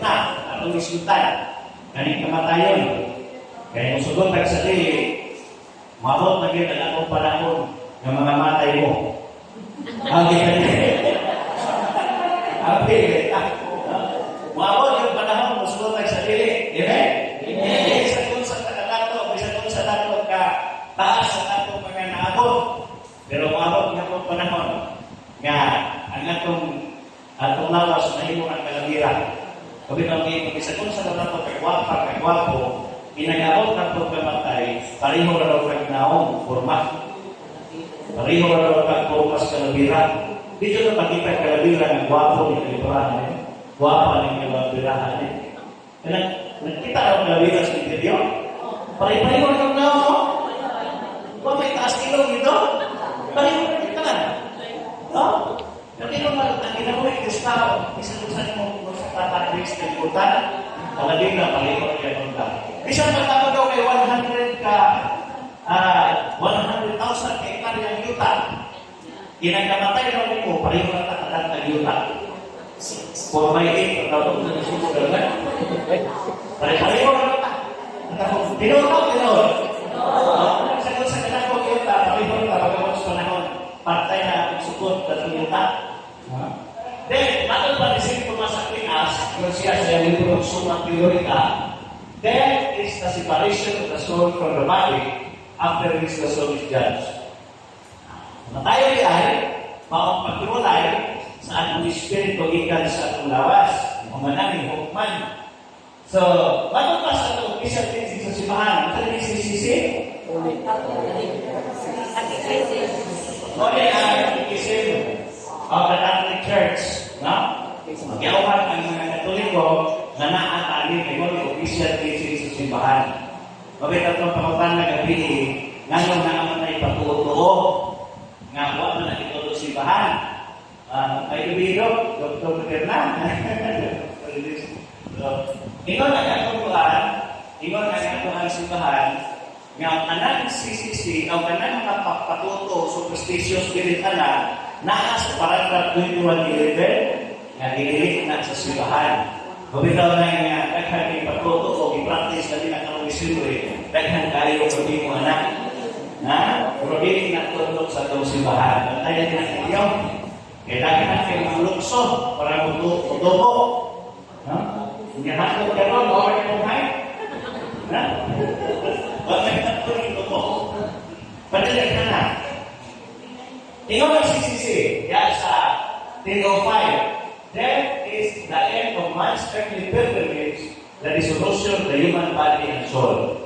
na, atong isultan. Kaning kamatayon. Kaya kung sugot ang sarili, mabot na yun ang akong panahon ng mga matay mo. Abi ka niya. Abi ka. Mabot yung panahon mo sugot ang sarili. Amen? Amen. Isa kung sa takadato, isa kung sa dato ka, taas sa dato mga naabot. Pero mabot na kong panahon nga ang atong lawas na imo ang kalamiran. Sabi ng mga isa kung sa dato kagwapo, inagaot na itong kamatay, pareho na daw kagnaong forma. Pareho na daw kagpurpas kalabiran. Dito na pakita kalabiran ang gwapo ni kaliburahan. Gwapo ni kaliburahan. Nakita ang kalabiran sa interior? Pareho na kagnaong. Kung may taas ilong ito, pareho na kita na. Kasi kung ang ginawa yung tao, isa-tusan mo sa tatakris na ikutan, palagay na pareho na kagnaong. Isang magtapos daw kay 100,000 hektaryang yuta. Kinagamatay daw mo, pareho na takatang ng yuta. For my day, pagkatapos na nasubo na. Pareho na yuta. Tinuro. Sagot sa kanakong yuta, pareho na pagkatapos panahon. Partay na ang sukot at yuta. Then, matang panisip ko sa Pinas, kung siya sa libro ng Summa Theorica, death is the separation of the soul from the body after which the soul is judged. Matayo ay maong pagtulay sa atong espiritu gikan sa atong lawas, mamanang hukman. So, bago pa sa atong official teaching sa simbahan, ito rin sisisi? Uli ang ikisim of the Catholic Church. Nagyawan ang mga Katoliko na naatali ay mga official teaching sa simbahan. Mabit ang pamutan na gabi, ngayon na naman ay patutuo. Nga po na ito sa simbahan. Ay ibigok, Dr. Ferdinand. Ingon ang katutuan, ingon ang katutuan simbahan, nga anang CCC, o kanang mga patuto, superstitious bilitanan, naas paragraph 2111, nga dinilit na sa simbahan. Bumitaw na nga, daghan yung patuto o i-practice na din ang kaluwisibri, daghan kayo kung di mo anak. Pero di na tutulog sa itong simbahan. Bantayan din ang inyong. Kaya daghan kayo mga lukso para mutubo. Hindi natin ka ron, bawal ka mong height. Bakit na ito rin tubo? Padalag na na. Tingnan ang CCC, yan sa 1005. Death is the end of man's earthly pilgrimage, the dissolution of the human body and soul.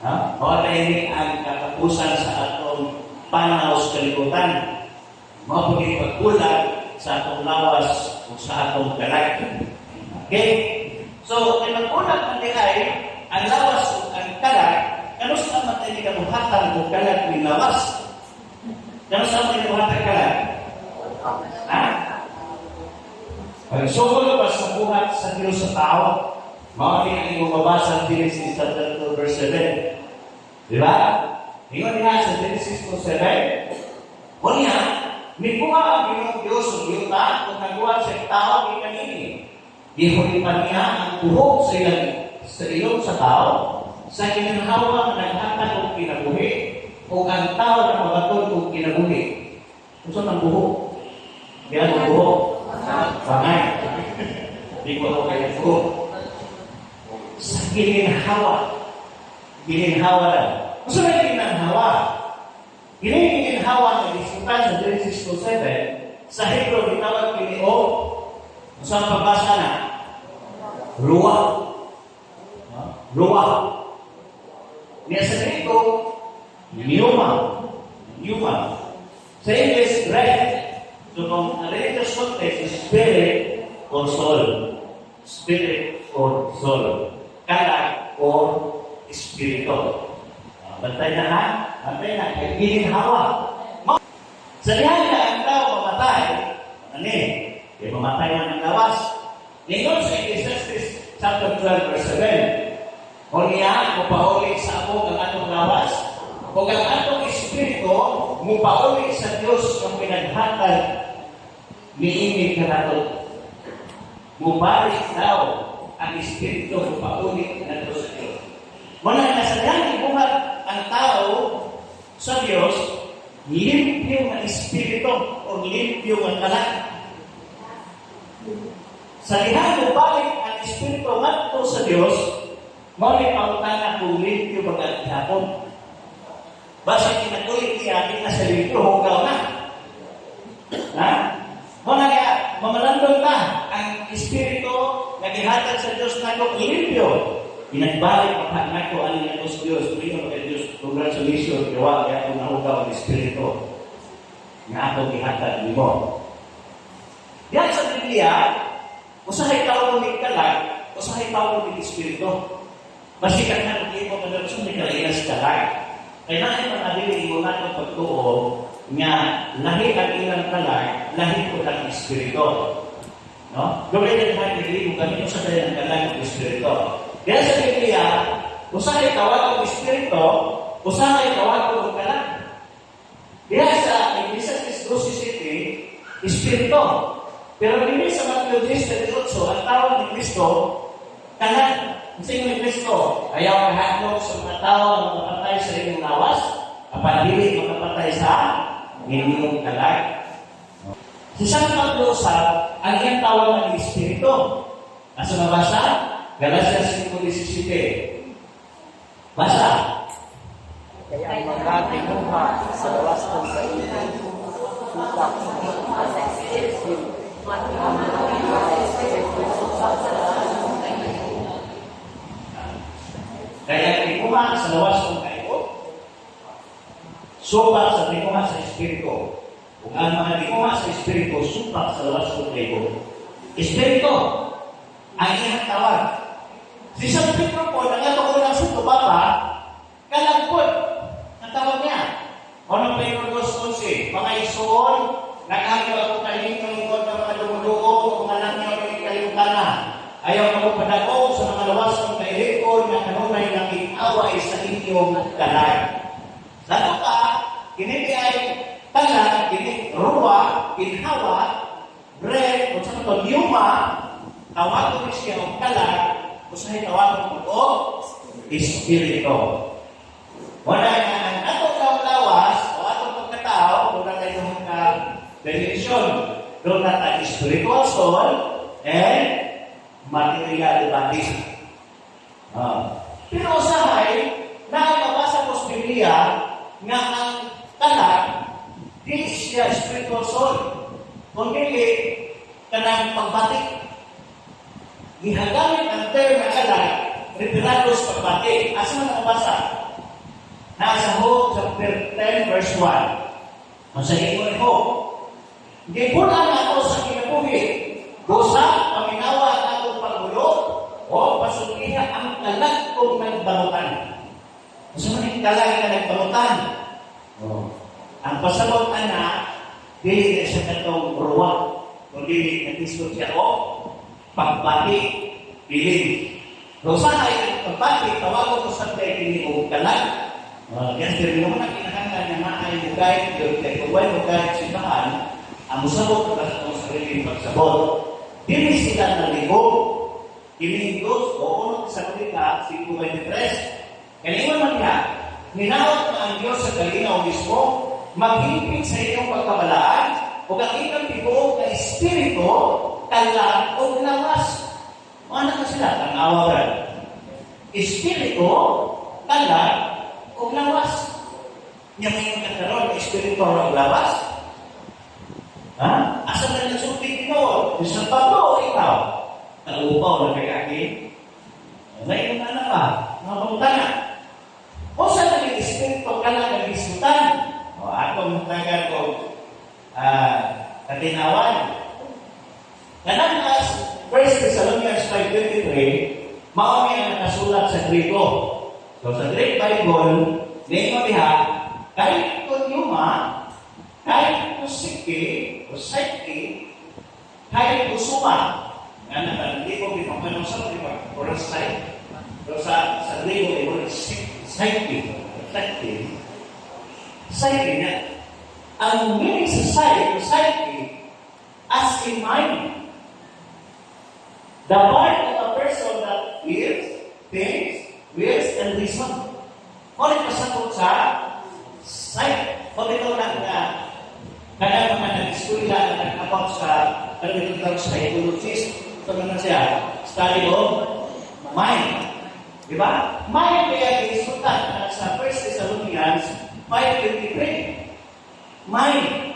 Mawalayin ang katapusan sa atong panaw sa kalibutan. Mawapagin pagkulang sa atong lawas o sa atong kalag. Okay? So, kung magkulang ang dihay, ang lawas o ang kalag, kano sa matay ni kamuhatan o kalag ni lawas? Kano sa matay ni kamuhatan kalag? Ang sumul ba sa buhat sa Diyos sa tao? Mga ang mabasa sa Genesis 2 verse 7. Di ba? Ingon niya sa Genesis 2:7. O niya, may buha ang Ginong Diyos o yuta kung nagawa sa tao kay kanini. Gihulipan niya ang buhok sa ilong sa tao sa kinanhawa na naghatag o kinabuhi o ang tao na magatod o kinabuhi. Kung saan ang buhok? Kaya ang buhok? Bangay. Di ko ako kaya buhok. Sa gininhawa. Gininhawa lang. Kung saan ay gininhawa? Gininhawa na diskutan sa Genesis 2:7 sa Hebrew ditawag kini o saan pagbasa na? Ruah. Ruah. Niya sa Grego, pneuma. Pneuma. Sa English, breath. So, kung religious context is spirit or soul. Spirit or soul. Kalag or espiritu. Bantay na ha? Bantay na. Kaya gininhawa. Sa lihan na ang tao mamatay, kaya mamatay man ang lawas. Ngayon sa Ecclesiastes chapter 12 verse 7, o niya, mupauli sa ako ang atong lawas, o ang atong espiritu, mupauli sa Diyos ang pinaghatag niimig ka nato. Mubalik daw ang ang Espiritu paulit na sa Diyos. Muna nasadang ibuhat ang tao sa Diyos, limpyo ang Espiritu o limpyo ang kalan. Sa lihan mo balik ang Espiritu ngadto sa Diyos, maulit pangutana kung limpyo bagat hapon. Basta kinatuloy niya, di na sa limpyo, hugaw na. Ha? Muna kaya, mamalandong na ang Espiritu na gihatag sa Diyos na kung limpyo. Inagbalik pa na ko ang ito sa Diyos. Tuloy ka Diyos, congratulations, gawa kaya kung nahugaw ang Espiritu na ako gihatag mo. Yan sa Biblia, usahay tao ng kalag, usahay tao ng Espiritu. Masikat na kung mo ka sa may kalainas kalag. Kaya natin manabili mo natin pagtuo nga lahi ang ilang kalag, lahi ko ng Espiritu. No? Gawin na natin hindi mo kami sa kaya ng kalag ng Espiritu. Kaya sa Biblia, usahay tawag ng Espiritu, usahay tawag ng kalag. Kaya sa Ecclesiastes 12:7, Espiritu. Pero hindi sa Matthew 10:38, ang tawag ni Kristo, kalag. Kasi ni Kristo, ayaw kahatlog sa mga tao na makapatay sa inyong lawas, kapag hindi makapatay sa inyong kalag. Si San Pablo sa ang iyang tawag ng Espiritu. Asa nabasa? Galatians 5:17. Basa. Kaya ang mga tinuha sa lawas ng kainin, supak sa Espiritu, Kaya tikuha sa lawas ng kayo, supak sa tikuha sa Espiritu. Kung ang mga tikuha sa Espiritu, supak sa lawas ng kayo. Espiritu, ang iyang tawag. Si San Pedro po, nagatuko lang sa tubaba, kalagpot, ang tawag niya. Ano Pedro 2:11, mga isuon, nag-agaw ako kalimang lingkod ng mga dumudugo, mga langyaw ng kalimutana. Ayaw mo padako sa mga lawas ng kailikod na kanunay ng away sa inyong kalag. Lalo ka, kiniti ay talag, kiniti ruwa, kinhawa, bread, kung saan ito, yuma, tawag ko siya ng kalag, kung saan tawag ko Espiritu. Wala na ang atong lawas, o atong pagkatao, kung na tayo ng definition, doon na tayo spiritual soul, and material body. Pero usahay, nakakabasa ko sa Biblia nga ang kalag, di siya spiritual soul. Kung hindi, kanang pagbatik. Gihagamit ang term na kalag, referados pagbatik. Asa na nakabasa? Nasa Hope chapter 10 verse 1. Masahin mo ni Hope. Gipunan ako sa kinabuhi. Gusa, paminawa ang akong pagbulo, o pasuliha ang kalag kong nagbalutan. Gusto mo yung kalag na nagbalutan? Ang pasabot na, dili na siya katong ruwa. Kung dili natisod siya, pagbati, piling. Gusa na yung pagbati, tawago ko sa tayo kini o kalag. Yan, pero naman ang kinahanglan na maay mo guide, kung wala mo guide simbahan, ang musabot na sa itong sariling pagsabot. Dili sila naligo, kinigos, o unang sa kulita, 5:23. Kaniwan man nga, ninawag na ang Diyos sa kalinaw mismo, maghipit sa inyong pagkabalaan, o kakitang tibuok na Espiritu, kalag o lawas. Ano na sila? Ang awagan. Espiritu, kalag o lawas. Niya may magkakaroon, Espiritu o lawas. Ha? Asa na nagsulti ito? Di San Pablo, ikaw. Nalupaw na kay akin. Ngayon na ba? Mga pamutana. O sa naging Espiritu ka lang nag-isutan? O atong tagal ko katinawan. Kanang 1 Thessalonians 5:23, mauni ang nakasulat sa Grego. So sa Greek Bible, ngayon diha, kahit ito yuma, kahit ito siki, o psyche, kahit ito suma, hindi ko pinapanood sa mga oras side. Pero sa Grego, ito psyche, psyche na. Ang meaning sa psyche, as in mind, the part of a person that things, wills, and reason. Kung pasabot sa sight, kung ito lang na kaya mga nag-eskwela na nag-about sa kanilitang psychologist, ito naman siya, study of mind. Diba? Mind kaya isutan sa 1 Thessalonians 5:23. Mind.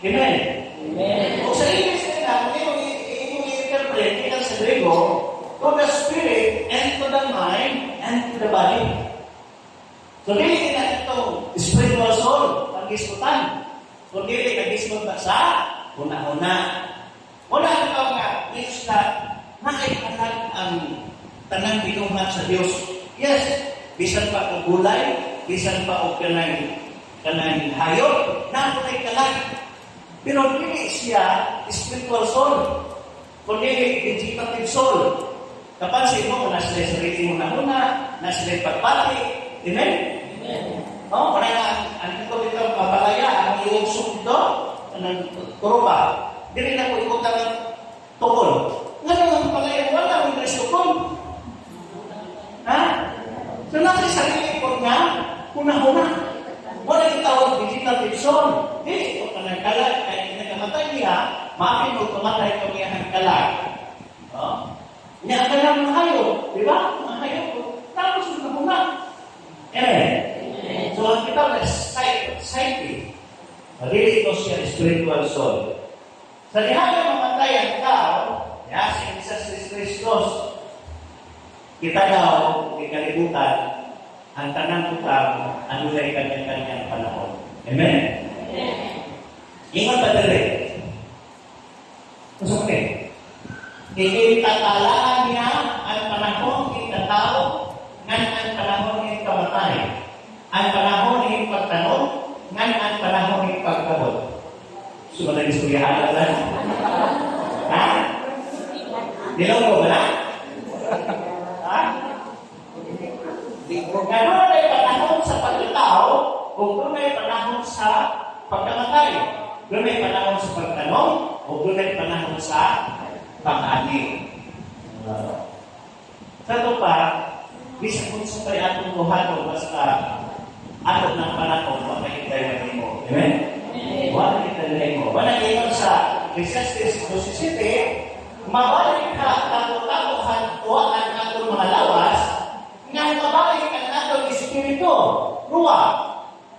Amen? Amen. Kung sa English nila, kung i-interpret nila sa Grego, to the spirit and to the mind and to the body. So, dili nila ito spiritual soul, pag-isutan. Kung dili nag-isutan sa una-una. Una ito nga, is na nakaipalag ang tanang binuhat sa Diyos. Yes, bisan pa o gulay, bisan pa o kanang hayop, napunay kalag. Pero dili siya spiritual soul. Kundi vegetative soul. Kapansin mo, nasa sarili mo na una, nasa pagpati. Amen? Amen. Oh, kaya ang ito papalaya, ang iugsok ito, ang turupa. Dili na po ikot ang tukol. Ngayon ang palaya, wala ang tukol. Ha? So nasa sarili ko nga, una-una. Wala itawag vegetative soul. Dili ito ka ng kalag, kaya kinakamatay niya, maapin mo tumatay ko niya ng kalag. Oh? Niya ka lang mga hayop, di ba? Mga hayop ko, tapos una-una. Amen? So ang kita na psyche, dili ito siya spiritual soul. Sa dihaga mamatay ang tao, si Jesus Christos, kita daw, di kalibutan, ang tanang utang, ano na kanyang panahon. Amen? Ingat ba dali? Masuk okay. Ikitatalaan niya ang panahon itatao, ngan ang panahon ikamatay. Ang panahon ipagtanong, ngan ang panahon ipagkabot. Sumat na istoryahan na. Ha? Dilaw ko ba na? Ha? Kung gano'n ay panahon sa pagkatao, kung doon ay panahon sa pagkamatay, doon ay panahon sa pagtanong, o doon ay panahon sa pag-ani. Sa ito pa, bisa kung sa tayo atong buhato, basta atong ng panahon, makikitay mo. Amen? Wala kita mo. Wala kita sa Ecclesiastes 12:7, mabalik ka tago-tagohan tuwaan atong mga lawas, nga mabalik ang atong espiritu, ruwa,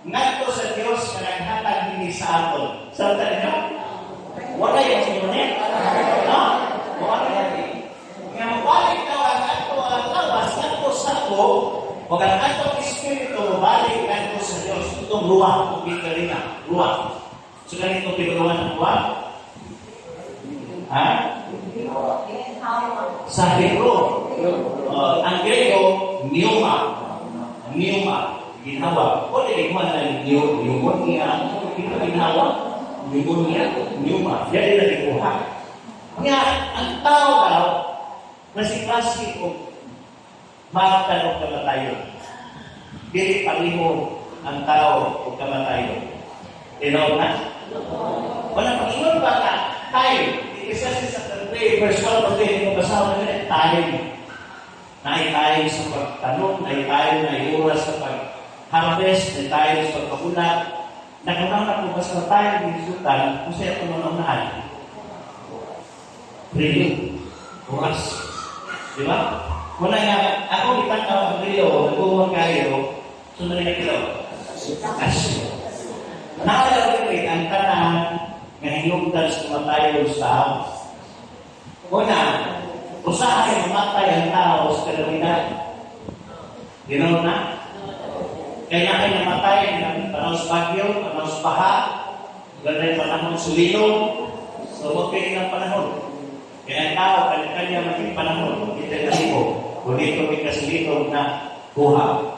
ngadto sa Dios nga naghatag dinhi sa aton. Sa niyo? Wala yung sinunit. No? Wala yan. Nga mabalik daw ang atong lawas, ngadto sa ako, o ang atong espiritu, mabalik ngadto sa Dios. Itong ruwa, itong bigarina, ruwa. So ganito tinuruan ng ruwa? Ha? Sa Hebrew, ang Grego, pneuma. Pneuma. Ginawa. O di mo na pneumonia. Ito ginawa. Pneuma. Yan din na ikuha. Nga, ang tao daw, nasi-klase o makatanong kamatayon. Dili paliho ang tao o kamatayon. Tinaw na? Walang pag-iwan ba na? Time. Isa sa 3 verse 1 pag hindi mo basahan na rin, time. Naay sa pagtanong, naay na oras sa pag-harvest, naay sa pagpagulat. Nakunang na kung basta tayo ng isutan, kung sa'yo kung manaunahan. Really? Oras. Di ba? Muna nga, ako itangkaw ang rilo, nagbuhuan kayo, sunod na kilo. Asyo. Nakalaw rin ang tanang nga hinungdan sa matayo sa tao. Una, usahay mamatay ang tao sa kalamidad. Ginaw na? Kaya kayo namatay ng panahon sa bagyo, panahon sa baha, ganda yung panahon sa lilong, so huwag kayo ng panahon. Kaya ang tao, kanya maging panahon, kita na libo, kung dito may kasilitong na buha.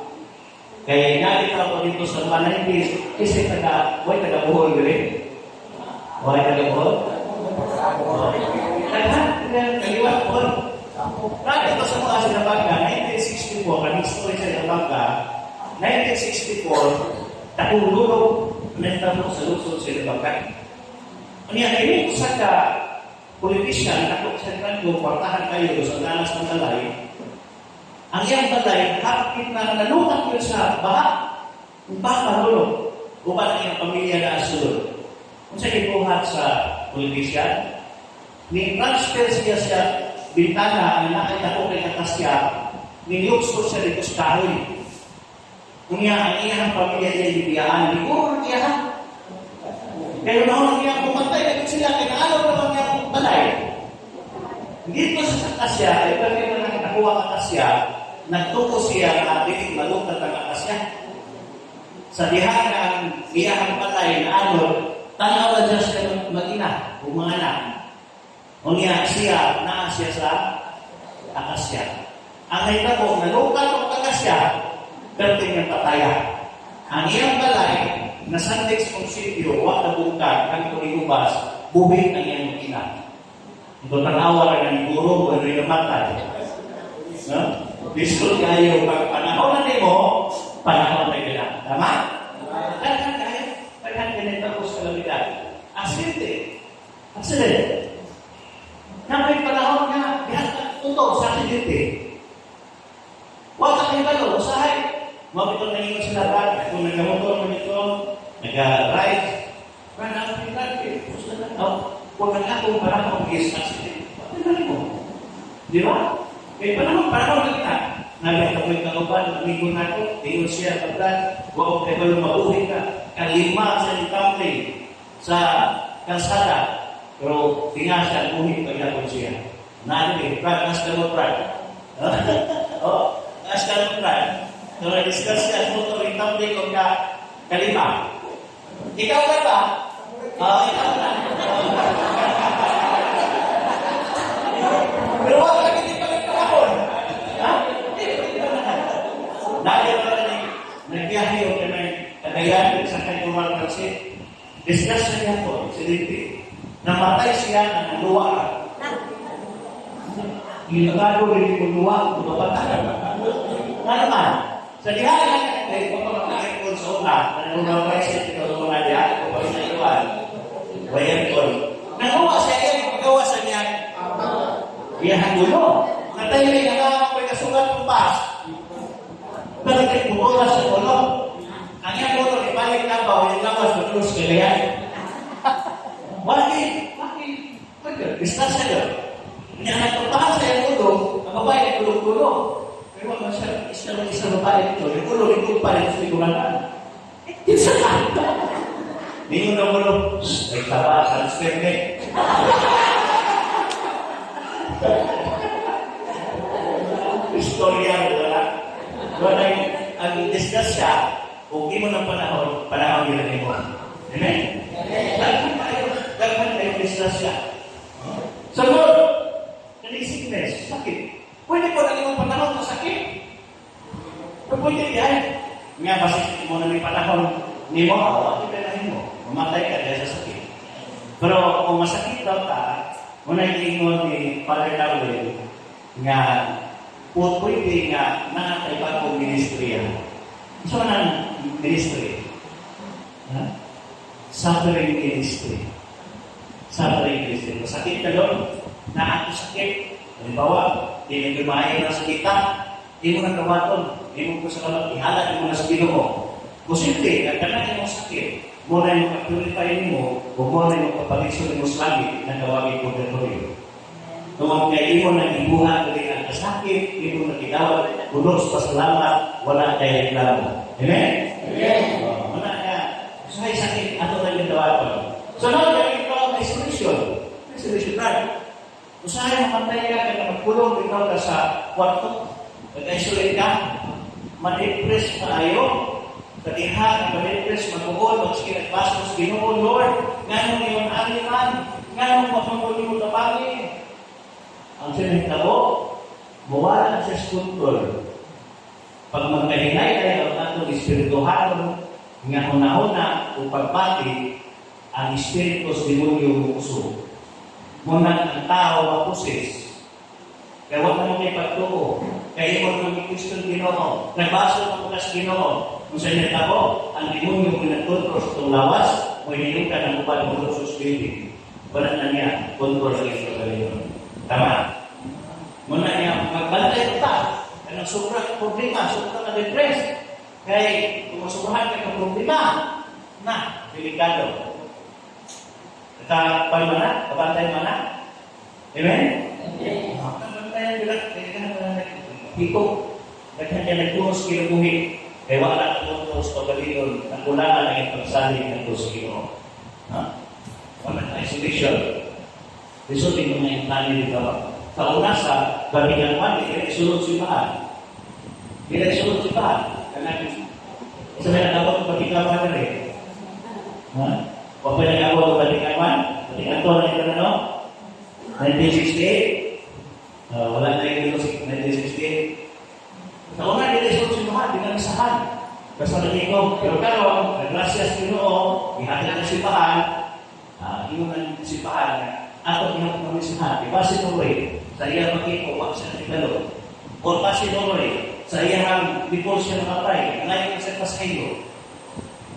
Kaya inagit ako dito sa Manaypis, kasi huwag taga-buhol rin. Huwag taga-buhol? Kaliwat po. Bakit ito sa mga sinabaga, 1964, kaming story sa sinabaga, 1964, takululog, nagtanong sa Luzon sa sinabaga. Ang yan, ay sa ka-politician, takot sa kanto, kwartahan kayo sa nanas ng talay, ang iyang balay, hapit na nalukat yun sa baha. Kung papalulo, upan ang iyang pamilya na asulod. Kung sa ipuhat sa politician, ni-transfer siya sa bintana ang nakita ko kay Natasya, nilukso siya dito sa kahoy. Kung ang iyang pamilya niya ibiyaan, di ko iyahan. Pero noon niya pumatay, naging sila, kinaalaw naman niya kung balay. Dito sa Natasya, ay pagkita na nakuha ang Natasya, nagtuko siya na binig malukat ang Natasya. Sa dihan ng iyang balay na tanaw na dyan siya ng mag-ina, o mga anak. O niya siya, naa siya sa Akasya. Ang naitabo, nalukat ang Akasya, pero tingnan pataya. Ang iyang balay, na San Tex Municipio, wak na bungkag, ang tulingubas, buhit ang iyang mag-ina. Ito tanawa ka ng guro, kung ano yung matay. No? Bisto kayo, pag panahon na mo, panahon na yun. Tama? Kaya tapos kalamidad. Aksidente. Na may panahon nga, diyan tutok sa aksidente. Wala kayo balo, usahay. Mabito na yung sila ba? Kung nagkamotor mo nito, nag-ride, run out of traffic. Kung nag-akong panahon, is accident. Pagkakali mo. Di ba? Kaya panahon na kita. Nagkita ko yung kalupan, namigo na ko, tingin siya, pagkat, huwag kayo balo mabuhay ka. Kalima sa itampi sa kalsada. Pero tingnan siya, buhit pagkakon siya. Nari, Brad, ask mo, Brad. Ask mo, Brad. So, na-discuss siya sa motor, itampi ko ka kalima. Ikaw ka ba? Ikaw na. Pero wag lagi di pa nagkakapon. Ha? Dahil pa rin, nagbiyahe yung kagayan sa kanyang kasi discuss na niya po, siliti. Namatay siya na naluwa. Ginagado rin yung luwa, bumabata. Nga naman, sa dihan lang, ay pagpapakain ko sa una, na nunaway siya, tinulungan na diyan, kung pa sa iwan, bayan ko. Naluwa siya yan, paggawa sa niya, biyahan gulo. Natay rin, nakakang may kasugat ng pas. Balik bumola sa ulo. Ang yan ulo, ibalik na ba, yung lawas, matulog sa kalayan. Bakit? Discuss siya doon. Kanya nagpapahan sa yung ulo, ang babae ay tulog-tulog. Pero wag siya, isang babae ito, yung ulo, yung pa rin sa likuran. Yung sa kanta. Ninyo na ulo, ay taba, transfer me. Istorya, wala. Wala ang discuss siya, kung di mo ng panahon yun mo. Amen? Daghan tayo discuss siya. Sunod, sickness, sakit. Pwede po lang yung panahon na sakit. Pwede yan. Nga, basi mo na may panahon, ni mo, hindi ka mo. Mamatay ka dahil sa sakit. Pero kung masakit daw ka, muna yung ni Father Darwin, nga, pwede nga, nakatay pa kong ministry yan. So, anong ministry? Suffering ministry. Suffering ministry. Masakit ka doon, nakakasakit. Halimbawa, di mo lumayan na sa kita, di mo nang gawaton, di mo ko sa kalang ihalat, di mo na sa Ginoo. Posible, nagkanahin mo sakit, muna yung pag-purify mo, o muna yung kapag-isyon mo sa langit, na gawagin ko na rin. Kung kaya mo nang ibuhat rin ang kasakit, di mo nagigawat, unos pasalamat, wala tayo reklamo. Amen? Amen. Muna nga, sa sakit, ato na yung gawaton. So now, may solution. May solution, right? Usahay mamatay ka, kaya magkulong ikaw ka sa kwarto, mag-isolate ka, ma-depress na ayo, katihan, ma-depress, mag-uod, mag-skinagpasos, Ginoo, Lord, ngano yung aliman, ngano mapanguli mo tapangin. Ang sinintabo, mawala sa kontrol. Pag magkahinay tayo ang atong espirituhan, nga una-una, o pagpati, ang espiritu sa demonyo mo uso. Muna ang tao mapusis. Kaya huwag naman may pagtuo. Kaya mo naman may Kristong Ginoo. Nagbaso ng bukas Ginoo. Kung sa inyo tabo, ang demonyo mo nagkontrol sa itong lawas, o ininom ka ng upad mo sa spirito. Wala na niya, kontrol sa ito sa Ginoo. Tama. Muna niya, magbantay ka. Kanang sobra problema, sobra ka depressed. Kaya kung masubrahan ka ng problema, na, delikado. Kapay mana, kapantay mana. Amen? Kapantay bilang, ito, nagkanya nagtunos kinabuhi. Kaya wala na tunos pagkaliyon, ang kulangan ang ipagsaling ng Diyos Ginoo. Wala na isolation. Resulting mga intani dito. Sa una sa babingan man, isulod simbahan. Isulod simbahan. Karena isa may nagawag ng babingan man rin. Huwag pa nagawag ng babingan man. Babingan to na ito na no? 1968. Wala na yung 1968. Sa una, isulod simbahan, dinamisahan. Basta naging pero karon, gracias Ginoo, ihatid ng simbahan, yung ng simbahan, ato yung pamisihan, ipasi tuloy, sa iya makiko, wag siya nagkalo. O pasi tuloy, sa iya before siya nakapay, ngayon sa pasayo,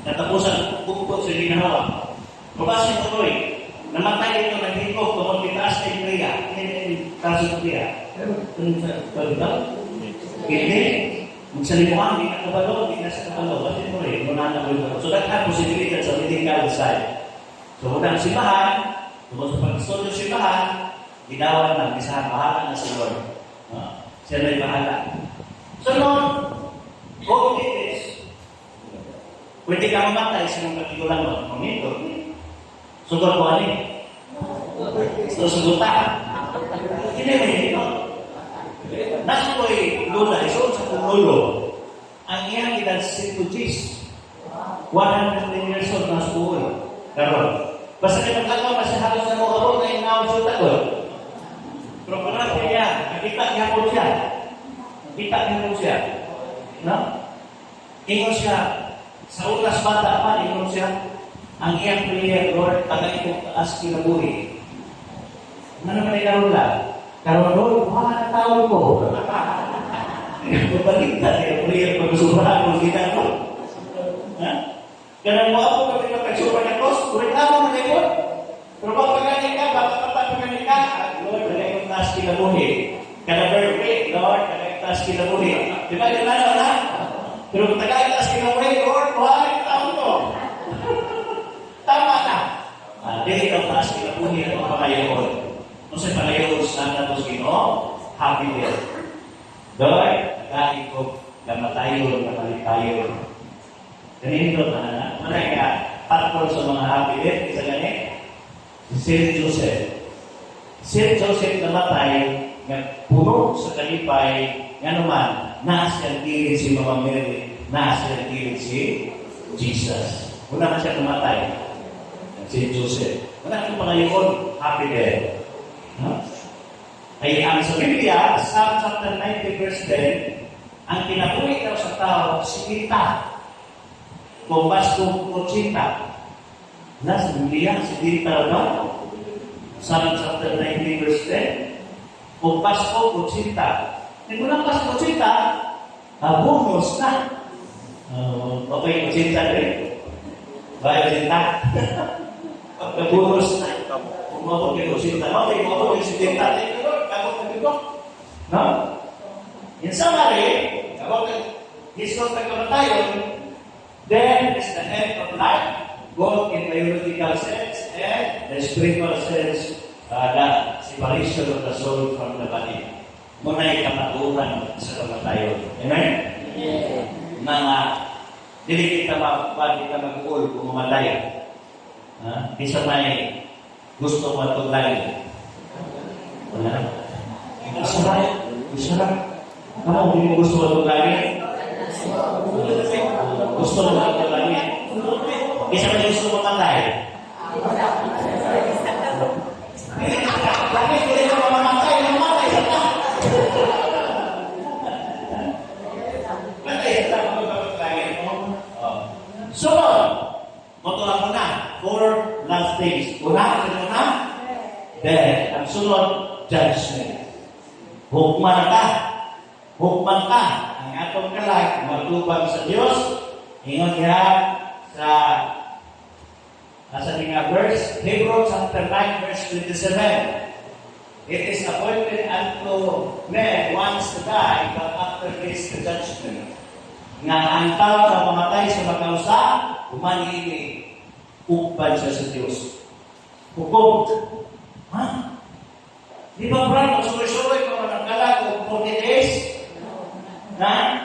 natapusan bukod sa ginawa. O pasi tuloy, namatay ito ng hiko, kung pitaas na yung riya, kaso ng riya. Hindi, magsalimuhan, hindi na kabalo, hindi na sa kabalo, pasi tuloy, muna na kabalo. So that have possibility sa medical side. So kung ang simbahan, tungkol sa pag-studio simbahan, ginawa ng isahan, bahala na si Lord. Siya na yung bahala. So Lord, go with this. Pwede ka mamatay sa mga katigulang mo. Mamito. Sugod mo ani. So sugutan. Hindi mo ito. Nasa ko'y lula, iso sa kumulo. Ang iyang edad 100 years old na sukoy. Karon. Basta kaya magkakaw, kasi halos na mo abot na yung naunsulta ko. Pero kung natin niya, nakita niya po siya. Nakita niya po siya. No? Ingon siya, sa utas bata pa, ingon siya, ang iyang prayer, Lord, tagay ko taas kinabuhi. Ano naman ay karoon lang? Karoon, Lord, mga natawag ko. Babalik na yung prayer, pag-subrahan mo, kita ko. Ha? Kaya mo ako kami kapag-super na cross, kulit ako mag-ikot. Pero pag pagaling ka, baka pagaling ka, Lord, kaya yung taas kinabuhi. Kaya birthday, Lord, kaya yung taas kinabuhi. Di ba, na? Pero kung taga yung taas kinabuhi, Lord, buhay yung taon ko. Tama na. Dili ang taas kinabuhi at pangalayon. Kung sa pangalayon, saan na ito Ginoo? Happy day. Lord, nagkain ko, namatayon, namalitayon. Ganito na, maraya, patpon sa mga happy death, isa gani, si Saint Joseph. Saint Joseph namatay, puno sa kalipay, nga naman, naasyan dilid si Mama Mary, naasyan dilid si Jesus. Una na siya namatay, Saint Joseph. Una na pangayon, happy death. Ay, ang sa Biblia, Psalm chapter 90 verse 10, ang kinabuhi daw sa tao, si Kita. Kung basto ko cinta, nasa Biblia, si Dita ba? Psalm chapter 19 verse 10, kung basto ko cinta, hindi mo lang basto ko cinta, bonus na. Okay, ko cinta rin. Bayo cinta. Bonus na. Kung mabot ko cinta, okay, mabot ko cinta. Kabot na dito. No? In summary, kabot na, history na kamatayon, then is the end of life, both in biological sense and the spiritual sense, the separation of the soul from the body. Muna'y kamatuhan sa kamatayon. Amen? Yeah. Mga, dili kita mag-uol kung mamatay. Isa may gusto matulay. Isarap. Ano, hindi mo gusto matulay? Gusto mo matulay? Isa may gusto matulay? Lagi ko rin ako mamatay sa ta. So, matulak mo na. 4 last things. Una, death. Ang sunod, judgment. Hukman ka. Ang atong kalay, matubag sa Diyos. Ingon niya sa verse, Hebrews chapter 9, verse 27. It is appointed unto men once to die, but after after this judgment. Nga ang tao na mamatay sa magkausa, umaniini, upad siya sa Diyos. Hukom. Ha? Di ba, Brad, magsuloy-suloy ka managkala kung 40 days? Na?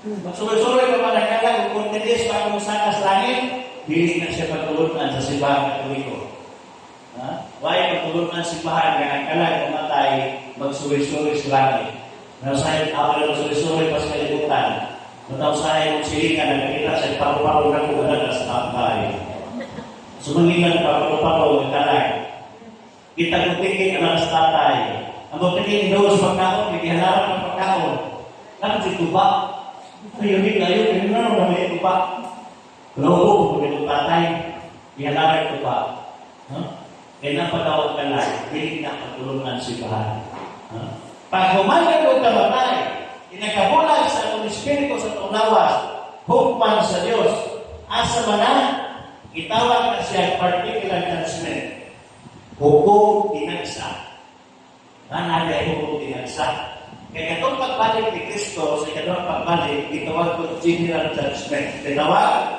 Magsuloy-suloy ka managkala kung 40 days para kung saan sa langit? Hindi na siya pagtulunan sa simbahan Katoliko. Ha? Why pagtulunan sa simbahan na ang kalag mamatay, magsuloy-suloy sa langit? Nausahin, awal na magsuloy-suloy pas kalibutan. Nausahin, silingan, nagkakita sa paru-paru na kuwalan sa tampay. Sumangilan paru-paru ng kalag. Kita kutikin ang alas tatay. Ang kutikin doon sa pagkaon, may halaran ng pagkaon. Nakit si tuba. Ayun, yun na naman may tuba. Kung may tatay, may halaran ng tuba. Kaya napatawag ka lang, hindi na patulungan si bahan. Pag humagal o kamatay, inagabulag sa atong Espiritu sa atong lawas, hukman sa Diyos. Asa man na, itawag na siya particular judgment. Hukom dinagsa. Nanagay hukom dinagsa. Kaya itong pagbalik ni Kristo, sa ikatawang pagbalik, itawag ko general judgment. Itawag?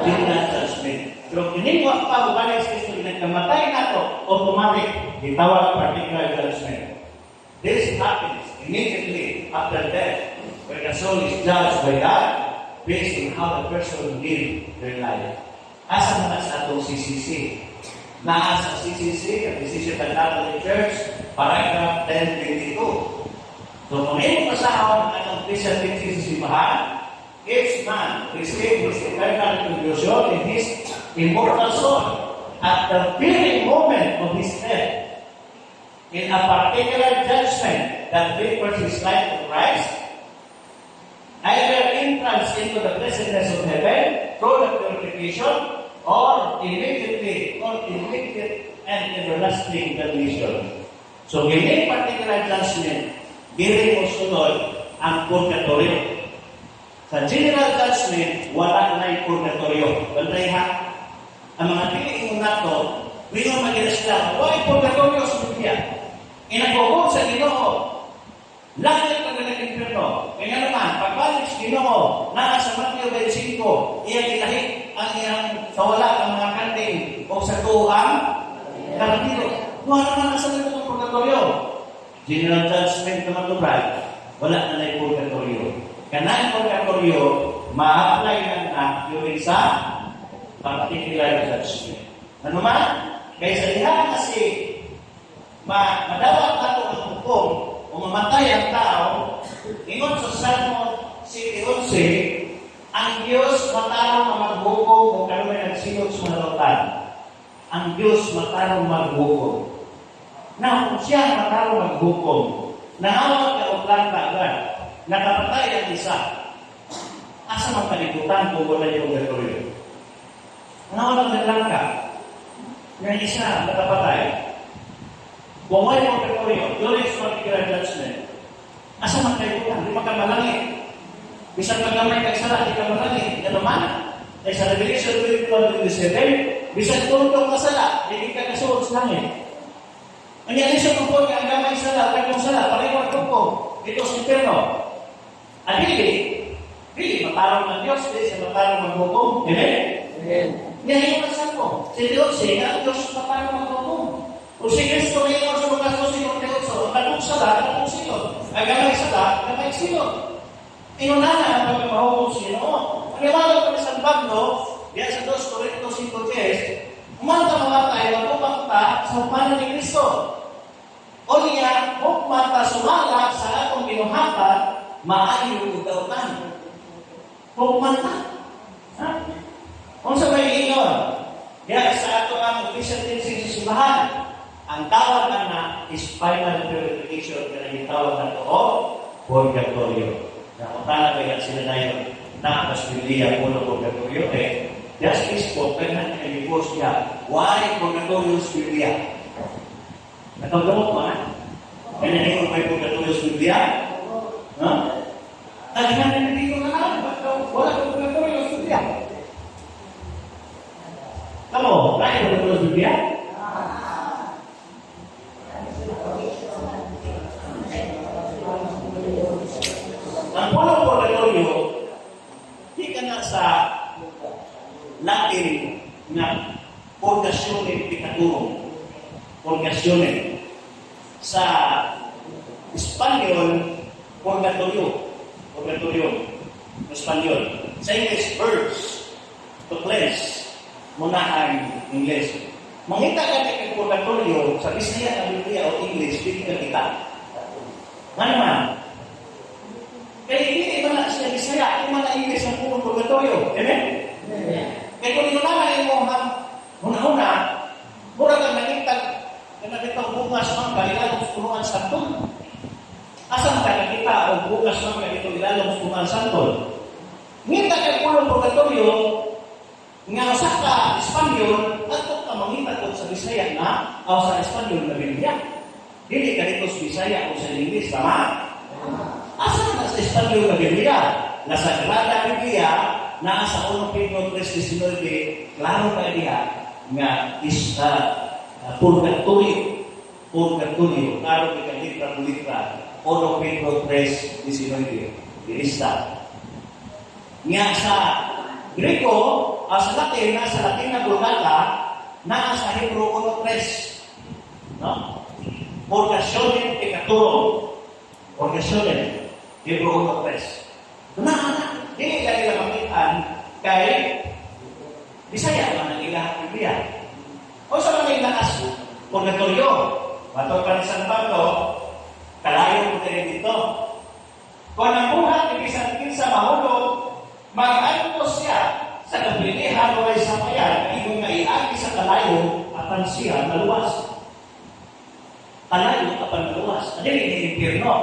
General judgment. Pero kiniwa pa, balik sa Kristo, nagkamatay na ito, automatic, itawag particular judgment. This happens immediately after death, where the soul is judged by God based on how the person lived their life. Asa naman sa itong CCC? Nasa CCC, ang Decision of the Catholic Church, paragraph 1022. So, kung ito pasahon ang Christian teaching sa simbahan, each man receives his eternal contribution in his immortal soul at the very moment of his death in a particular judgment that refers his life to Christ, either entrance into the blessedness of heaven through the purification or immediate and everlasting damnation. So, in particular judgment, diri mo sunod ang purgatorio. Sa general judgment, wala na yung purgatorio. Bantay ha? Ang mga piliin mo nato, ngayon mag-ilas lang, wala yung purgatorio sa Biblia. Inagugod sa Ginoo. Langit ang nag-impierno. Kaya naman, pagbalik sa Ginoo, nasa Matthew 25, iyang ilahit ang iyang sawala ang mga kanting o sa tuwang karantino. Wala naman nasa nito ng purgatorio. General judgment naman to brad, wala na na yung purgatorio. Kaya na yung purgatorio, ma-apply na during sa particular judgment. Ano man? Kaya sa diha kasi, madawat nato ang hukom o mamatay ang tao, ingon sa Salmo 11, ang Diyos matarong maghukom o karoon ay nagsilot sa malautan. Ang Diyos matarong maghukom. Na kung siya matarong maghukom, naawag ka o planta agad, nakapatay ang isa, asa magpalibutan kung wala yung purgatorio. Naawag ang planta, yung isa nakapatay, kung wala yung purgatorio, during particular judgment, asa magpalibutan, di magkamalangit. Bisang pagkamay kay sala, di ka marami. Ano man? Ay sa Revelation 21:27, bisang tuntong ka sala, hindi ka kasuod sa langit. Ang yan siya kung ang gamay sala, kagong sala, pareho ang tupo. Ito sa impierno. Dili, matarong ng Diyos, dili siya matarong maghukom. Amen? Amen. Yan yung kasal mo. Si Diyos, ang Diyos matarong maghukom. O si Kristo na yung sa mga susunod ng Diyos, ang kagong sala, kagong silot. Ang gamay sala, gamay silot. Inunana ang pagkamahukom sino. Paniwala ko sa Pablo, diyan sa 2 Corintios 5:10, umanta mamatay, magpupakta sa humanan ni Kristo. O niya, hukmata sumala sa atong binuhata, maayon yung dautan. Hukmata. Ha? Kung sa may ingon, diyan sa atong ang official teaching sa simbahan, ang tawag na is final purification na itawag na ito o purgatorio. Nakutana kaya sila na yun na mas Biblia puno purgatorio just is spoken and i-divorce niya. Why purgatorio sa Biblia? Natanggamot mo na? Kaya nangyayong may purgatorio sa Biblia? Ha? Talagang nangyayong na wala purgatorio sa Biblia. Kamu, wala yung purgatorio sa Biblia? Espanyol, purgatorio. Purgatorio. Espanyol. Sa English, purge. To cleanse. Muna ang English. Mangita ka kay purgatorio sa Bisaya na Biblia o English, hindi ka kita. Nga naman. Kaya hindi man na siya Bisaya, hindi man na English ang buong purgatorio. Amen? Kaya kung inunaman mo ang una-una, mura kang nakita bungas ng kailalong punuan santol. Asan ka nakita ang bungas ng kailalong punuan santol? Ngita kay pulong purgatorio, nga sa ka Espanyol, at ka mangita ko sa Bisaya na, o sa Espanyol na Biblia. Hindi ka dito sa Bisaya o sa English, tama? Asan ka sa Espanyol na Biblia? Na sa Sagrada Biblia, na sa 1 Pedro 3:19, klaro ka diya nga is purgatorio. Purgatorio. Klaro ka litra-litra. 1 Pedro 3:19. Dirista. Nga sa Greko, sa Latin, sa Latin na Vulgata, na sa Hebrew 1:3. No? Purgationem peccatorum. Purgationem. Hebrew 1:3. Doon hindi ka nila makitaan kay Bisaya naman ang ilang Biblia. O sa mga ilakas, purgatorio. Matol pa ni San Pablo, kalayo mo tayo dito. Kung ang buhat, ibisan sa mahulog, mag-ano siya sa kapilihan o ay sa mayan, ibig nga iagi sa kalayo, apan siya naluwas. Kalayo, apan naluwas. Ano yung impirno?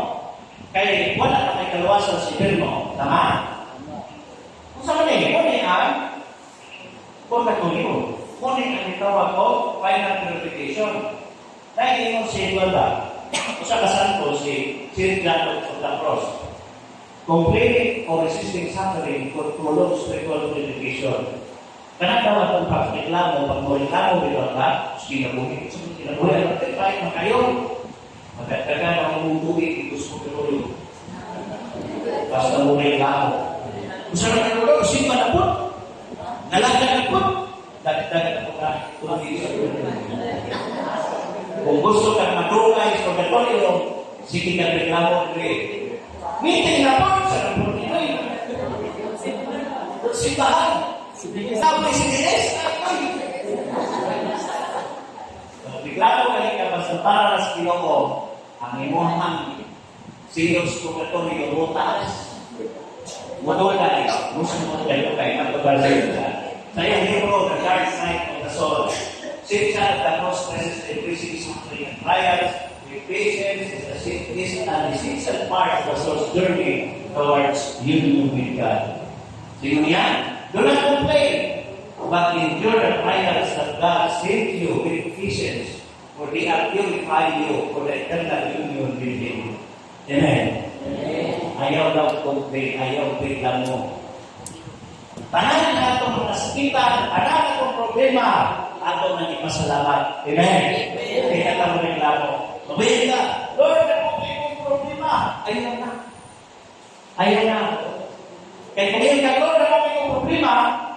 Kaya wala na may kaluwasan sa impirno. Tama? Kung sa manay, muna ang purgatorio. Muna ang itawag ko, final purification. Dahil yung si Wala, o sa kasanto, si Sirgano of the Cross, complaining or resisting suffering for prolonged spiritual purification. Kanatawa itong pagreklamo, pag-reklamo dito ka, kinabuhi. Kinabuhi, ano tayo na kayo? Magkatagan ang mumutuwi, itus ko pero basta mo reklamo. Kung saan ang nalulo, sino man po? Nalagyan po? Dagdagan ako ka, kung gusto kang matungay sa purgatorio, sige ka reklamo rin. Meeting na po sa purgatorio. Simbahan. Sabi si Dines, reklamo ka basta para sa Ginoo, ang imuhang silos purgatorio butas. Madula ay gusto mo kayo kay magbabalay ka. Saya Hebrew, the dark night of the soul. Since at the cross presses the increasing suffering and trials, with patience is an essential part of the soul's journey towards union with God. Sino yan? Do not complain, but endure the trials that God sent you with patience, for they are purifying you for the eternal union with Him. Amen. Ayaw daw complain, ayaw bigla mo. Tanan na itong mga sakitan, tanan na itong problema, ato nang ipasalamat. Amen? Kaya ka mo reklamo. Mabayin ka, Lord, ako yung problema. Ayaw na. Ayaw na. Kaya kung ka, Lord, ako yung problema,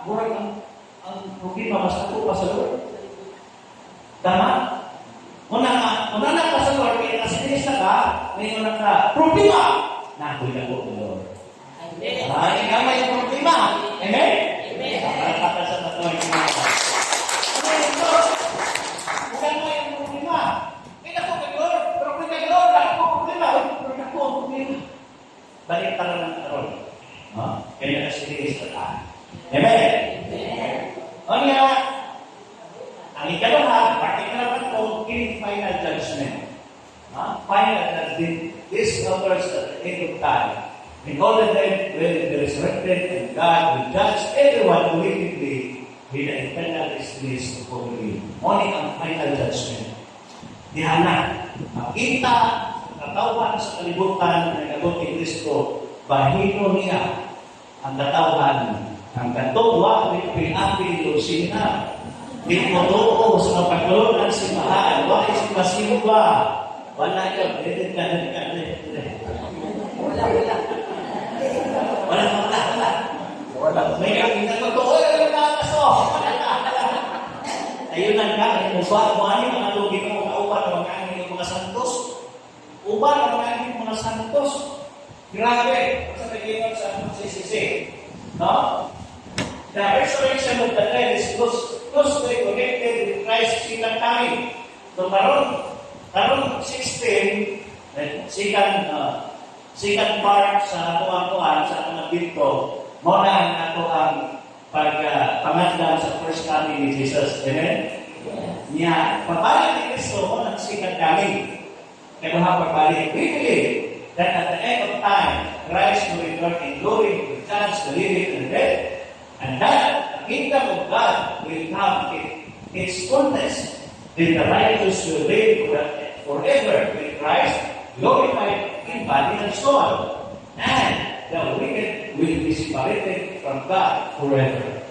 murag ang problema, mas ako pa sa Lord. Tama? Una na ka sa Lord, kaya nasinis na ka, ngayon na ka, problema! Nakoy na po, Lord. Ay, ikaw yung problema. Amen? Amen. Para sa matuloy ng mga ka. Amen, Lord. Huwag mo yung problema. Kaya ako kay Lord. Pero kay Lord, ako problema. Pero ako ang problema. Balik ka lang ng karoon. Kaya nasilis na ka. Amen? Amen. O nga, ang ikalahan, pakikalaman ko, in final judgment. Final judgment. This occurs at the end of time. And all of them will be resurrected, and God will judge everyone willingly with the eternal disgrace of glory. Only ang final judgment. Diyan na, makita, katawan sa kalibutan na nagabot ni Kristo, bahino niya ang katawan, ang katuwa, pinapil o sina, di mo too sa kapagulong ng simbahan, wala simba-simba, wala yun, wala. May kakita ko to, wala kaso. Ayun lang ka, ay uban, mga mga lugi mo, kauban, mga angin yung mga santos. Uban, mga angin yung mga santos. Grabe! Sa nagingon sa CCC. No? The resurrection of the dead is closely connected with Christ silang kami. So, karon 16, second part sa atuang-tuan, sa atong binto, mo na ang ato ang pagpangadlan sa first coming ni Jesus. Amen? Niya, pagbalik ni Kristo, mo ng second coming. Kaya mga pagbalik, we believe that at the end of time, Christ will return in glory to judge the living and the dead, and that the kingdom of God will come in its fullness. Then the righteous will live forever with Christ, glorified in body and soul, and the wicked will be separated from God forever.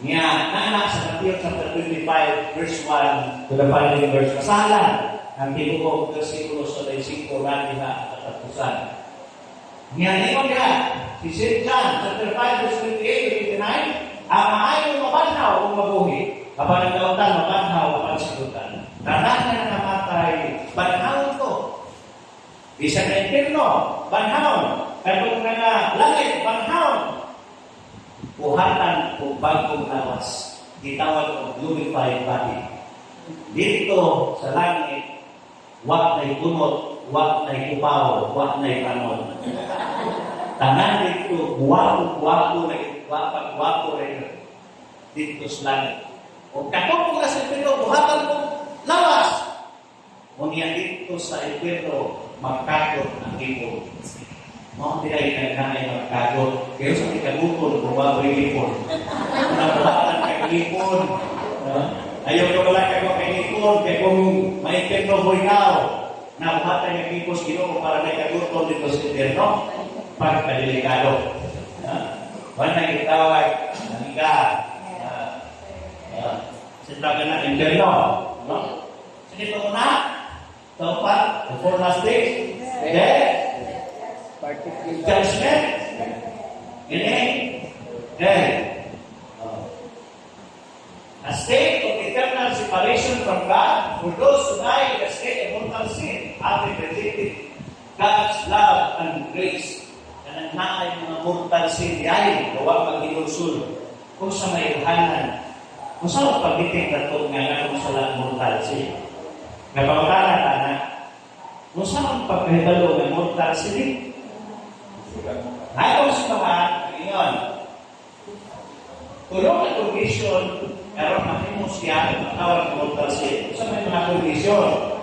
Niya, naanak sa Matthew chapter 25, verse 1 to the following verse. Masalan ang tinuong versikulo sa 5 natin na katapusan. Niya, ningon niya, si St. John, chapter 5, verse 28 to 29, ang maayong mabanhaw kung mabuhi, kapag nagkautan, mabanhaw, kapag sikutan. Tanan na namatay, banhaw ito. Isa na impirno, banhaw. Kapag na langit, banhaw. Buhatan o bagong lawas, itawag o glorified body. Dito sa langit, wak na'y bunot, wak na'y kupaw, wak na'y panon. Tanan dito, wapo rin dito sa langit. O katong mula sa impirno, buhatan mo lawas. O niya dito sa impirno, magkakot ang ipon. Mga tinay nagkanay magkakot. Kaya sa ikagutol, bumaboy ipon. Nabuhatan kay ipon. Ayaw ko wala kayo kay ipon. Kaya kung may impirno mo ikaw, nabuhatan kay ipon ginoo para may kagutol dito sa impirno. Pagkadelikado. Wala na itawag, naniga. Sintagan na impirno. Sige ito muna. Ito pa, the 4 last days. Death. Judgment. Death. A state of eternal separation from God for those who die in a state of mortal sin, having rejected God's love and grace. Kanang naay mga mortal sin, yayin, gawa pag-inulsul. Kung sa may uhanan, kung saan pag-iting na ito nga kung sa mortal sin. Napawala ka na, kung saan pagkahibalo ng mortal sin, ayaw sa mga, ngayon, tulong na condition, karoon makimos siya, matawag ng mortal sin. Sa may mga condition,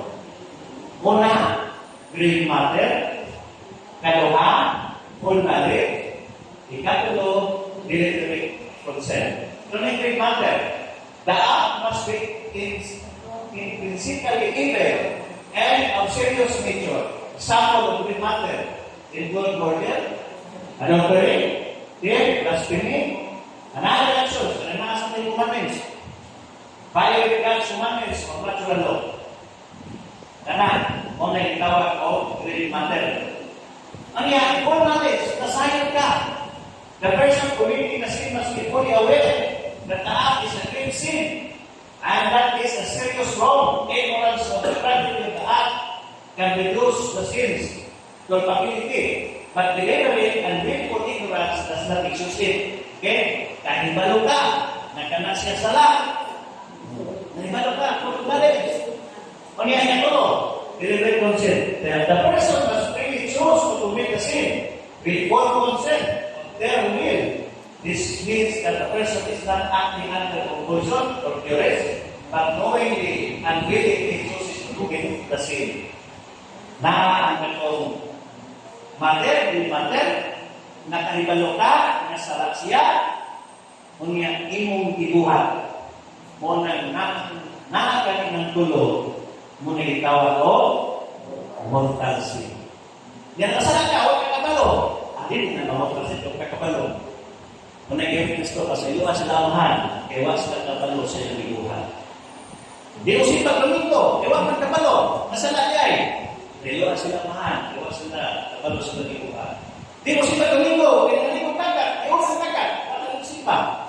una, grave matter, kaluha, full marriage, ikatulo, military consent. So, may grave matter. The act must be intrinsically evil and of serious nature. Example of grave matter. Include murder, adultery, theft, blasphemy, and other actions that are not something commandments. Violate God's commandments of natural law. Tanan, kung na itawag o grave matter. Ano yan? For knowledge, nasayang ka. The person committing the sin must be fully aware that the act is a grave sin, and that is a serious wrong. Ignorance of the gravity of the act can reduce the sins. Culpability, but deliberate and willful ignorance does not excuse it. Okay? Kahibalo ka, nagkana siya sala. Kahibalo ka, kung balik. O niya niya ko, deliberate consent. The person must really choose to commit the sin with full consent of their will. This means that the person is not acting under compulsion or duress, but knowingly and willingly chooses to commit the sin. Na ang katong mater, nakahibalo ka, nasala siya, unya imong ibuhat. Mo nang nakakain ng tulo, mo na itawag o mortal sin. Yan, nasala ka, huwag kakabalo. Adin na mortal sin, huwag kakabalo. Kung nag-iwag Kristo ka sa iyo, sa lamahan, kaya sa kakabalo sa iyong ibuhat. Di mo sipag lumito, huwag kakabalo, nasala niya eh. Dilo sila mahan, dilo sila kabalo sila dibuhat. Di mo sila domingo, pinaligo tagat, ayaw sa tagat, para sipa.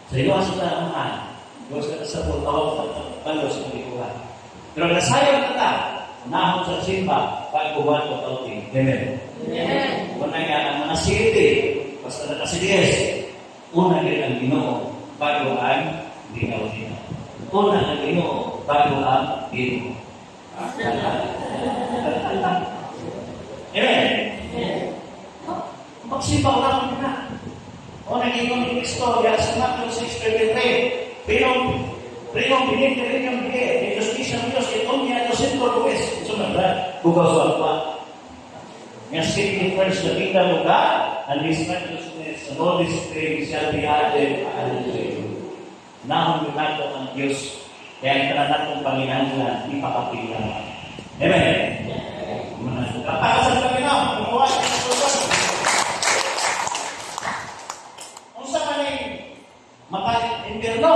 Sa dilo sila mahan, dilo sila sa pultaw, kabalo sila dibuhat. Pero nasayang na nahon sa simba, bago ba ito tautin. Amen. Una nga ang mga sirte, basta nakasidyes, una nga ang Ginoo, bago ang dinaw-dinaw. Una ang Ginoo, bago ang Ginoo. Amen. Magsipaw lang na. O naging yung istorya sa Matthew 6:33. Pero pinili rin yung bigay. Yung justisya ng Diyos, itong niya ito sentro Luis. Sunod na, bukas wala. Nga seek first the kingdom of God, and His righteousness, and all these things shall be added unto you. Nahon nato ang Diyos, kaya ang kanatong Panginoon ipakapilang. Amen. Kapakasan kami na, kumuha sa tulong. Kung sa maning maka-interno,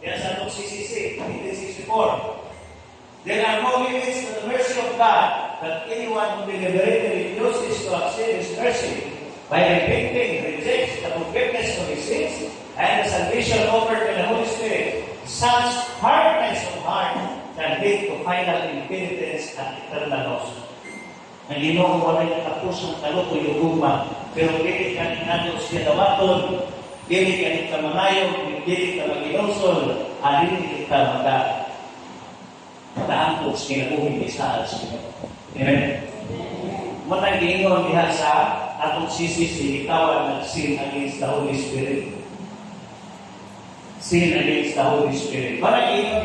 kaya sa itong CCC, 1864, there are no limits to the mercy of God, that anyone who be liberated refuses to accept His mercy by repenting, rejects the forgiveness of his sins and the salvation offered by the Holy Spirit. Such hardness of heart can lead to final impenitence at eternal loss. Ang Ginoo wala niya tapos ng kalutoy ugma, pero dili ka nato siya dawaton, dili ka nita manayon, dili ka mag-inusol, dili ka mataangkos kinabuhi isa sa Ginoo. Amen. Matang Ginoo diha sa atong sisisi ikaw ang sin against the Holy Spirit. Sin against the Holy Spirit. Para Ginoo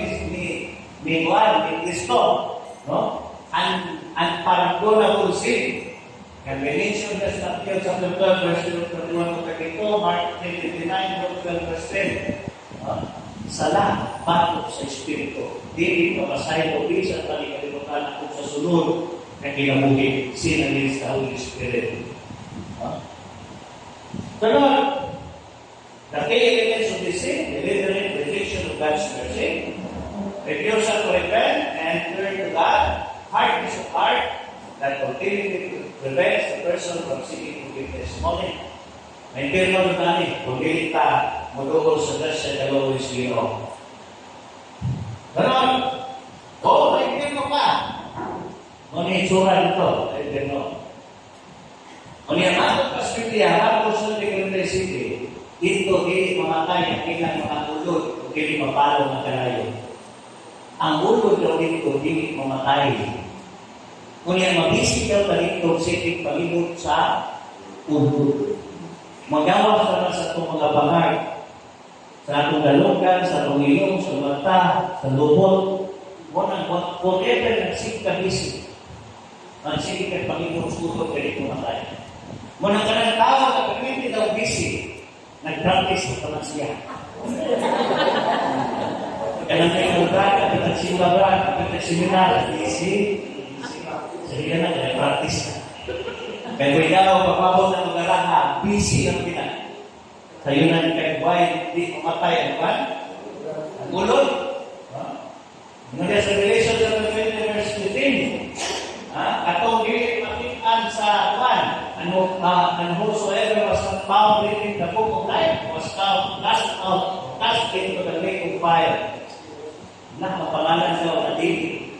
ni Juan, ni Cristo, no? Unpardonable sin. And we mentioned this in Matthew chapter 12, verse 21 to 32, Mark 29, verse 10. Sala, batok sa Espiritu. Dili mapasay o bisa at palikalimutan ako sa sunod na kinabuhi, sin against the Holy Spirit. Third, the key evidence of this sin, deliberate rejection of God's mercy, refusal to repent and turn to God, hardness of heart that continually prevents the person from seeking forgiveness. Moment, may pirno na tani, kung dili ta magugol sa grasya ng Lord Ginoo. Ganon, may pirno ka. Ngunit itsura nito, may pirno. Ngunit ang atong perspektiya, hapos sa December City, dito dili mamatay, ilang mga ulod, o dili mapalo ng kalayo. Ang ulod daw dito, dili mamatay. Ngunit mabisi daw dito, siting palibot sa ulod. Magawa sa itong mga bangag, sa itong galungan, sa itong ilong, sa mata, sa lubot, whatever nagsik ka bisi, nagsik ka Panginoon suto, pwede pumatay. Muna ka ng tao, kapag daw bisi, nag-practice na naman siya. Kaya nang kayo lugar, kapag nagsimulabran, kapag nagsiminar, bisi, sige na, nag-practice na. Kaya kung ikaw, papabot ng mga raha, busy ang pinan. Sa'yo na kay buhay, hindi umatay ang pan. Ang ulod. Ngunit sa Revelation 20, verse 15, atong dili makitaan sa pan, and whosoever was not found written in the book of life was cast into the lake of fire. Nakapangalan daw na dili.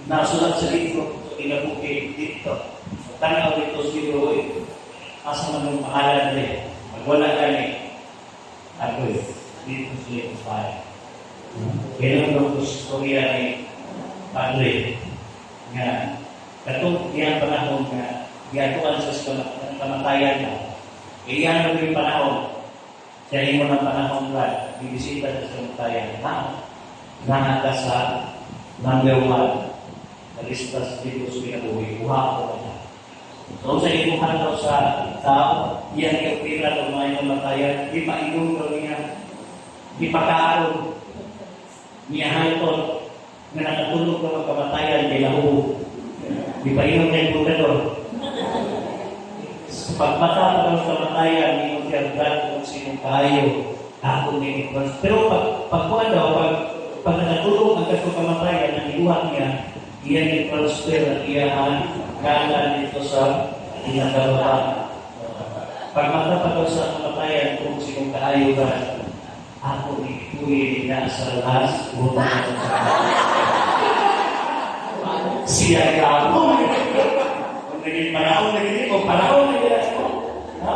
Nasulat sa libro, inabuki dito. Tanaw dito siguro asa man yung pangalan nila. Magwala kami. Ako dito sila sa fire. Kaya nung istorya ni Padre nga katong iyang panahon nga giyatuan sa kamatayan na iyan na yung panahon siya mo ng panahon na bibisita sa kamatayan na sa number 1 kalistas dito sa kinabuhi buha ko na. So sa ibuhan daw sa tao, iyan yung pira ng mga kamatayan, di maingon daw niya, di pagkaon, niya hangton, nga nakatulog ng kamatayan, di lahu, di painom na yung bukador. Sa pagmata pa daw sa kamatayan, hindi mo siya brad kung sinong kayo, ako ni Ipos. Pero pagkuhan daw, pag nakatulog ang kaso kamatayan, ang iluhan niya, iyan yung prosper at iyahan kala nito sa inagabatan. Pag magpapagaw sa kamatayan kung sinong kaayo ba, ako ikuwi na sa las, butang sa Siya gamo. Kung naging panahon, panahon, ha?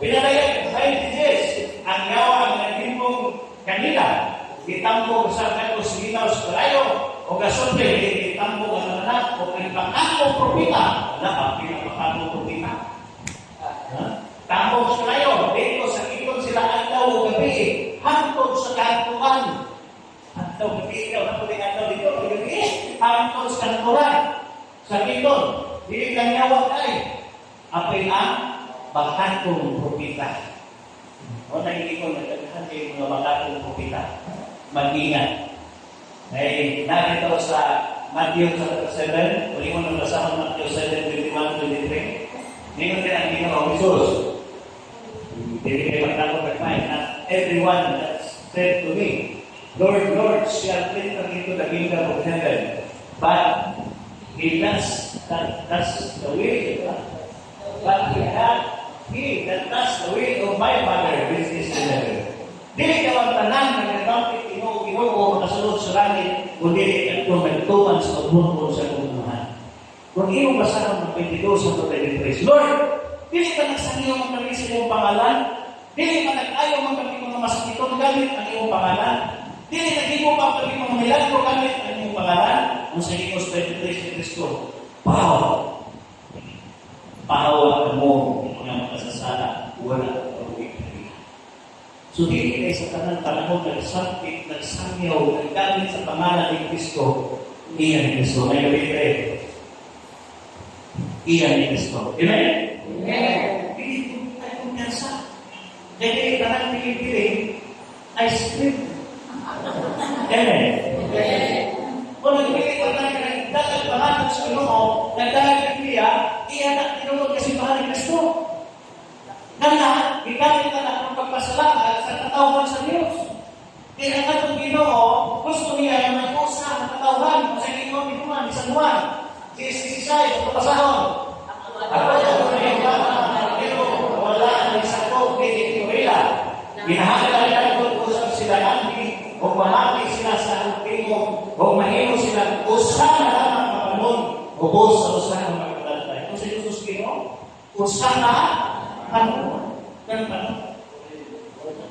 Pinalayan, ay, Jesus, ang yawa ang naging mong kanila. Itampo sa kato siginaw sa kalayo, o gasunde, itampo ang anak, o ang pangakong propita, na pinapakakong propita. Tampo sa kalayo, dito sa ikon sila andaw o gabi, hantod sa kantuan. Andaw gabi, ikaw na puling andaw dito, gabi, hantod sa kantuan. Sa ikon, hindi kanyawa tayo. Apoy ang bakantong propita. O nagiging nagdaghan kayo mga bakantong propita. Mag-ingat. Ay, narito sa Matthew 7, uli mo nang basahan Matthew 7, 21-23. Ngayon din ang Ginoong Jesus. Hindi kayo magtakot at not everyone that said to me, Lord, Lord, shall enter into the kingdom of heaven. But he does the will. But he that does the will of my Father, which is in heaven. Dili ka ang tanan na nagdamit Ginoo makasulod sa langit kung dili ka nagtuman sa pagmungkol sa kumuhan. Kung iyong basahan ng 22 sa 23, Lord, dili ka nagsangiyo mong kami sa iyong pangalan, dili ka nag-ayaw mong kami mga masakitong gamit ang iyong pangalan, dili nag-ibo pa kami mga milagro gamit ang iyong pangalan, ang sa Ginoo 23 ni Kristo. Pahawa mo mga makasasala, wala ka pag-uwi. So, dili kayo sa tanang panahon, nagsangkit, nagsangyaw, naggamit sa pangalan ni Kristo, iyan ni Kristo. Ngayon, iyan ni Kristo. Amen? Amen. Hindi tayo kumpiyansa. Jadi, tanang pili-pili, ay script. Amen? Amen. Kung nagpili ko tayo na nagdagal pangalan sa Ginoo, nagdagal niya, iyan ang tinulog kasi mahal ni Kristo. Kaya, gigamit na ng pagpasalamat sa katawan sa Diyos. Kaya nga itong Ginoo, gusto niya yung nag-usa ng katawan sa Ginoo ni Juan, ni San Juan. Si Isay, sa papasahon. Ako yung Ginoo, wala ang isa ko, hindi Ginoo. Ginahalaga ko usap sila namin, o mamati sila sa Ginoo, o mahimo sila, usa na lang ang kapanon, o bus sa usa ng magkakatay. Kung sa Jesus Ginoo, usa na ano? Ganun ano?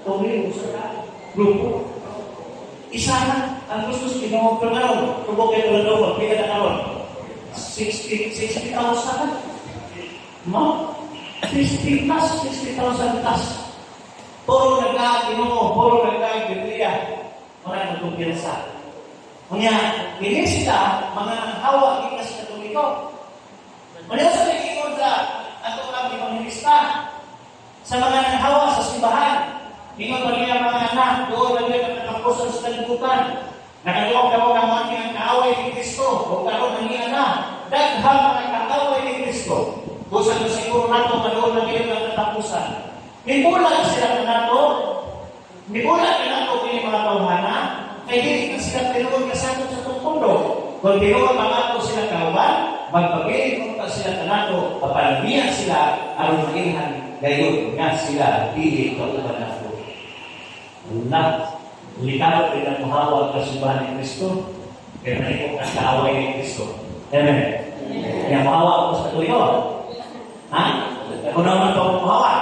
Tumiro sa grupo. Isa na. Ang gusto sa Ginoo. Pero ngayon, tubog kayo lang daw. Pila na karon. 60,000 na. No? 60 plus. 60,000 plus. Puro nagka-Ginoo. Puro nagka-Biblia. Mga nagkumpiyansa. Kanya, hindi sila mga nanghawa kita sa Katoliko. Kanya sa nagiging sa ato lang ipanghilista. Sa mga nanghawa sa simbahan, ingon pa niya mga anak, doon na niya nagkapusan sa kalibutan. Nakagawag daw ng mga kaaway ni Kristo, o karoon ng niya na, daghang mga kaaway ni Kristo. Kusan na siguro nato, madoon na niya nagkatapusan. Nibulan sila na nato, nibulan na nato kini mga tawhana, kaya hindi na sila tinuod kasama sa tungkulo. Kung tinuod mga ato sila kawan, magpagilin kung pa sila kanato, papalamihan sila, aron magilihan gayon nga sila dili kauban na po. Likaw rin ang muhawag na subahan ni Kristo, kaya na ito ang kaaway ni Kristo. Amen? Kaya muhawag ko sa tuyo. Ha? Ako naman ito ang muhawag.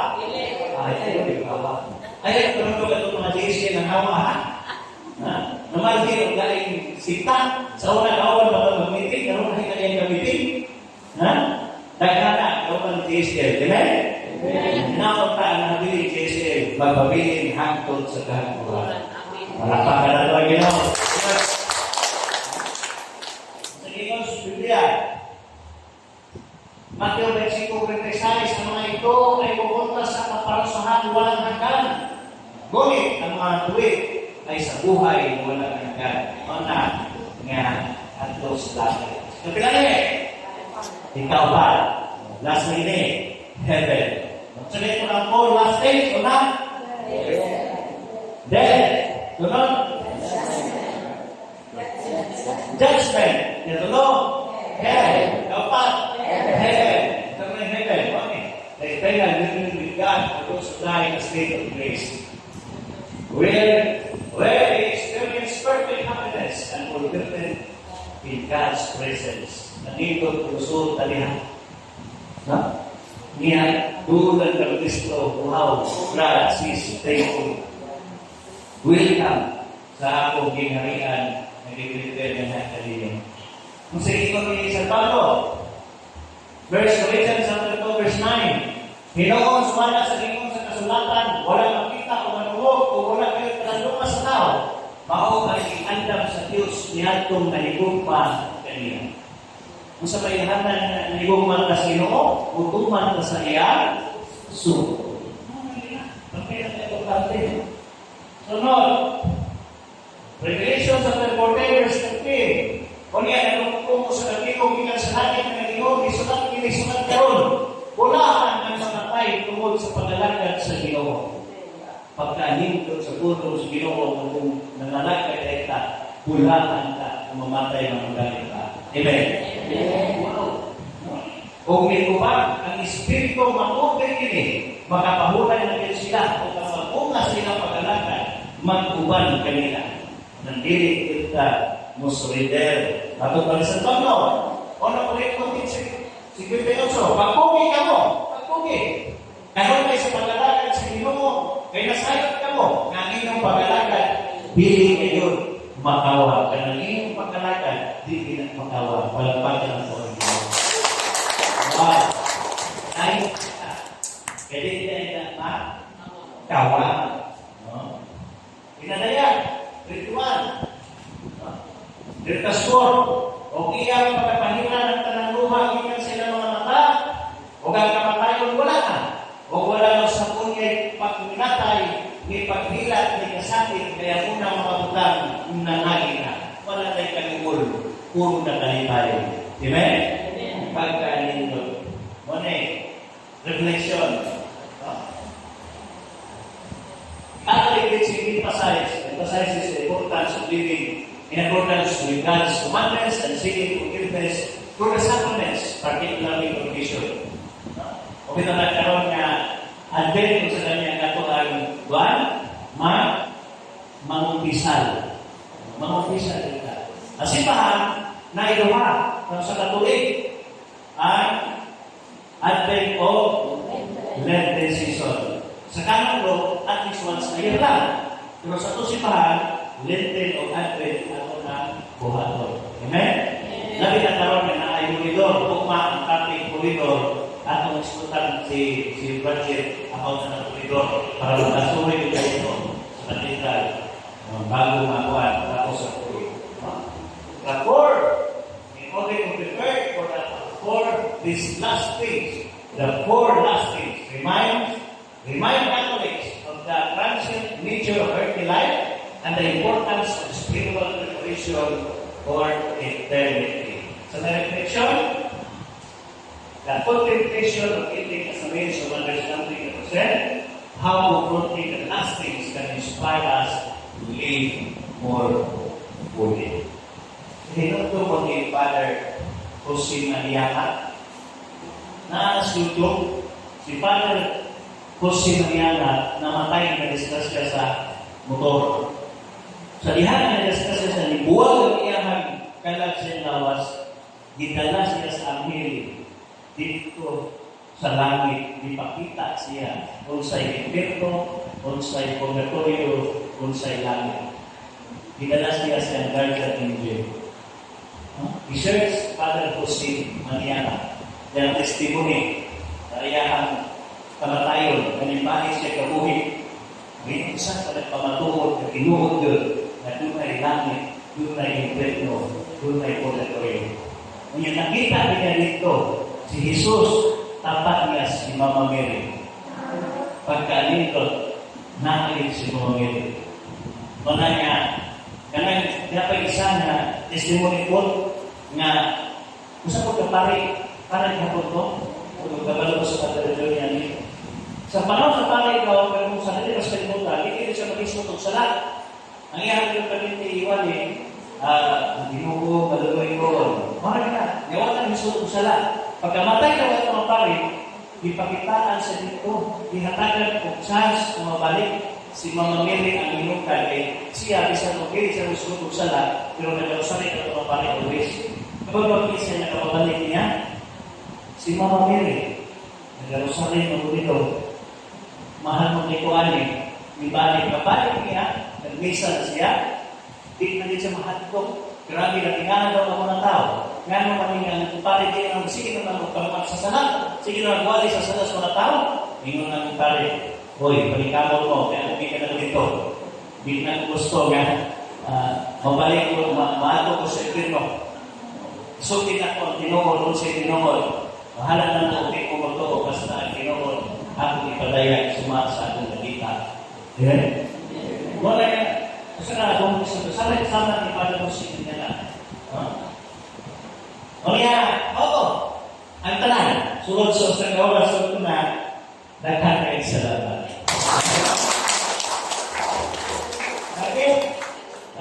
Ay, ito yung muhawag. Ay, ito ito mga JC ng hawa, ha? Naman din, galing sita, sa unang awan ba mag-meeting, karoon na kanyang gamitin. Ha? Daghana, karoon ng JC. Amen? Napunta ang nabili JCL, magpabiling hangtod sa kahaguran. Malapang ka na ito ang Ginoo. Sa Ginoo sa Biblia, Mateo 25:36, sa mga ito ay pupunta sa kaparusahan walang hanggan. Ngunit ang mga tuwid ay sa buhay walang hanggan. Mana nga ato sa langit. Kapilali, ikaw ba? Last minute, heaven. Sabihin ko lang po, last days, o na? Death. Sunod? Judgment. Ito, hell. Kapat, heaven. Ito na yung heaven. Okay. Eternal living with God for those who die in a state of grace. Where they experience perfect happiness and fulfillment in God's presence. Nandito puso talihan. No? Niya, tulad ng Kristo, wow, God is faithful. Welcome sa akong gingharian na giprepare na kanino. Kung sa ikot ni San Pablo, verse Corinthians chapter 2, verse 9, Hinoon sumala sa limong sa kasulatan, walang makita o manuhog o wala kayo talandunga sa tao. Mao ay iandam sa Diyos niadtong naligupa kanina. Kung sa payahanan na naliguman ka sa Ginoo, utuman ka sa iya, suko. Sunod, Revelation chapter 14, verse 15. Kung yan, anong mo sa kapitong ikan sa langit na Ginoo, isulat kinisulat karon. Wala ang namatay tungod sa paglalakad sa Ginoo. Pagkahinto sa puno sa Ginoo, kung nangalakad ay ka, hulaan ka, kung mamatay ng magaling ka. Amen? Wow! Kung may kubag, ang Espiritu matubig ini, makapahulay na din sila, o kapag sila paglalakad, mag-uban kanila. Nandili kita, musrider. Matupang sa tono. O na ulit mo din si Gilberto. Pagpugi ka mo. Pagpugi. Karoon kayo sa paglalakad sa Ginoo. Kaya nasayot ka mo. Nga inyong paglalakad, pili kayo makawa. Kaya ng inyong paglalakad, di na makawa. Palagpagan ang Panginoon. Wow. Ay, kaya di na makawa. Pinadayan, ritual. Dirtasyon, o iyang pagkapahiran ng tanang luha, iyan sila mga mata, o kagkamatayon wala na, o wala na sa punyay pagminatay, ni paghilat, ni kasakit, kaya unang mga butang nanagi na. Wala tayo kalimul, puro na tayo. Amen? Pagkanin doon. Mone, reflection. Catholic teaching emphasizes the importance of living in accordance with God's commandments and seeking forgiveness through the sacraments, particularly confession. O ito nagkaroon nga advent sa kanyang katuang buwan, mangumpisal. Mangumpisal kita. Asipahan na iluha ng sa Katolik ang advent o Lenten season. Sa kanan ko, at least once a year lang. Pero sa tusipahan, Lenten o Advent ako na buhaton. Amen? Labi na karoon na ay koridor, tukma ang kapit koridor, at kung iskutan si Bridget about na koridor, para magkasuhin ko ito sa katitral, bago makuha, tapos sa koridor. The fourth, in order to prepare for these last things, the four last things, remind Catholics of the transient nature of earthly life and the importance of spiritual preparation for eternity. So the reflection, the contemplation of eating as a means of understanding the present, how confronting the last things can inspire us to live more fully. Hinunto ko ni Father Jose Mariana na YouTube, si Father Jose Mariana namatay na disgrasya sa motor. Sa dihan na disgrasya sa libuwag ng iyahang kalag sa lawas, gidala siya sa anghel dito sa langit, dipakita siya unsay impierno, unsay purgatorio, unsay langit. Gidala siya sa guardian angel. I-search Father Jose Mariana. Yan ang testimony sa iyahang kamatayon, kanimbahin siya kabuhi. Ngayon isa sa nagpamatuhod na tinuhod yun na doon ay langit, doon ay impierno, doon ay purgatorio. Ngayon nakita niya dito, si Jesus tapat niya si Mama Mary. Pagkalingkot, nakilig si Mama Mary. Mga nga, kanang dapat isa na testimony ko nga usa ko kapari para gihapon ko kung kabalo ko sa katedralya niya. Sa panahon sa pari ikaw pero kung sa dili mas kalimutan, hindi siya mag-isot og salat. Ang iyang yung pagkiti iwan Ginoo maluloy ko. Mahal ka, yawatan isot og salat. Pagkamatay ka wa mga pari, ipakitaan sa dito, ihatagan og chance na mabalik si Mama Mary ang inukan kay siya bisan okay sa usod sala pero nagkasari ka pa pare always. Kapag bakit siya nakapabalik niya si Mama Mary nagkasari mo dito mahal mo nito ani di balik kapalik niya nagmisa na siya di na siya mahal grabe na tingnan daw ng mga tao nga naman nga pare din ang sige na magpapag sa sala sige na magwali sa sala sa mga tao ingon na pare hoy, palikamaw mo, kaya hindi ka na dito. Hindi na gusto nga, mabalik ko, maato ko sa ibrino. Sukin ako ang tinukol kung sa tinukol. Mahala na mo, hindi ko magtuo, basta ang tinukol, ako ipadaya, sumasa sa akong nakita. Yeah? Wala ka, kasi na, kung gusto ko, sana ipada mo sa inyo na. O nga, oo, ang tanan, sulod sa oras ko na, daghan kayo sa laban. Okay?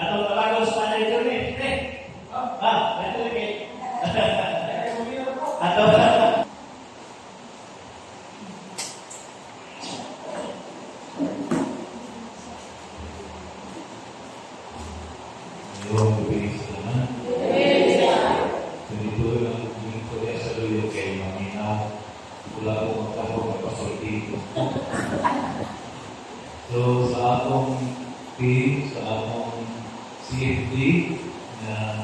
Atong talagang sa panay ito rin. Ito rin. Atong Yung mabilis naman. Ganito lang yung kuya sa luyo kay Maminaw. Wala ko magtapos na pasulti. So, sa atong team, sa atong CFD, na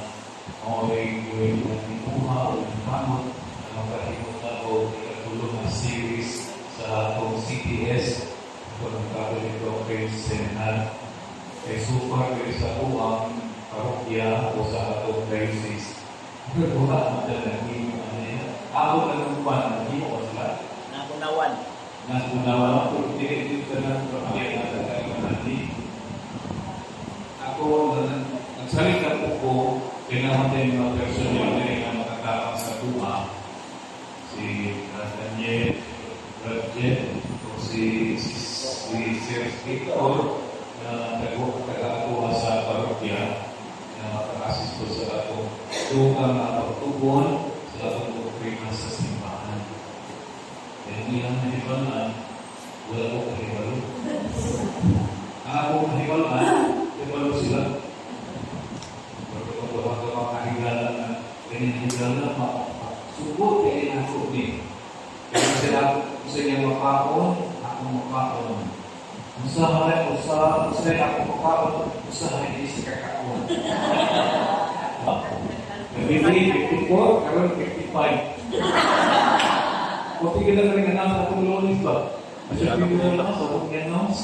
okay, gawin ng inuha o ng kamot, na magkakimot na o ikatulong na series sa atong CTS, ako ng Catholic Doctrine Seminar. Kay super kayo sa uang parokya o sa atong diocese. Wala mo dyan naging ako na naman, naging mo sila. Nakunawan. Nakunawan ako, hindi ka na parokya na talaga natin. Ako, nagsalita ko, kailangan mga personal na makatapang sa tuwa. Si Daniel, Radjet, o si Sir Victor, na taga-akuha sa parokya na makakasis ko sa atong tukang na pagtugon sa atong doktrina sa simbahan. Kaya hindi lang nahibalan, wala ko kahibalo. Ang ako kahibalan, kahibalo sila. Pero kung gawa-gawa kahibalan na ganyan-hibalan na sugot kaya na ako ni. Kaya sila gusto niya mapakon, ako mapakon. Usahay ako mapakon, usahay hindi si kakakon. Nabibili, 54, karoon 55. Kung tigil na rin anak sa itong lonis ba? Masyadong tigil na lang sa itong ganos.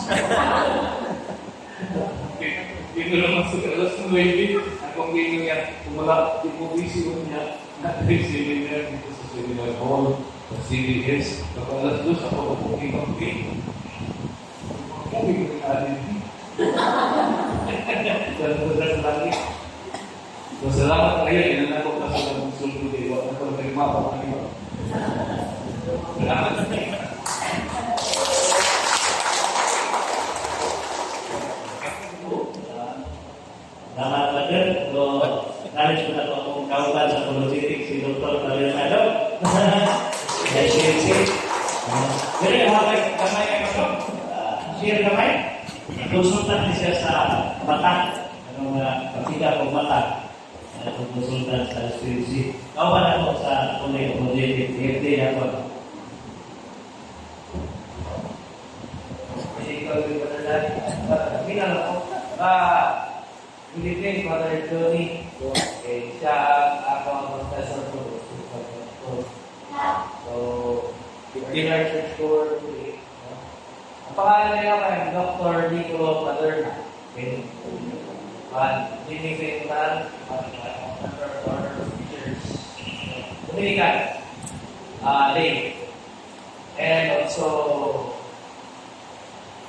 Tigil na lang sa alas ng 9. Akong ginyo niya, kumala, di mo busy ko niya. Natin seminar dito sa seminar hall, sa CBS. Kapag alas 2, ako pupunking pag-ping. Pupunking ko yung alin. Sa langit. So, salamat kayo. Inan ako na sa mga sulod kayo. Ako na nagmapa ko kayo. Salamat kayo. Selamat pagi. So, kali sudah aku kawan sa apologetic si Dr. Leonardo. Jadi hal kamay kayo. Share kamay. Konsultan siya sa Batak. Ano nga kapita ko Batak. Konsultan sa SPC. Kawan ako sa apologetic FD ako. Jadi kalau kita dari bilang ako good evening, Father Johnny. Okay, siya ako ang professor ko. So, beginner church tour. Ang pangalan niya kay Dr. Nicolo Paderna. Okay. Dinig sa member of Order of Teachers. Dominican. Lay. And also,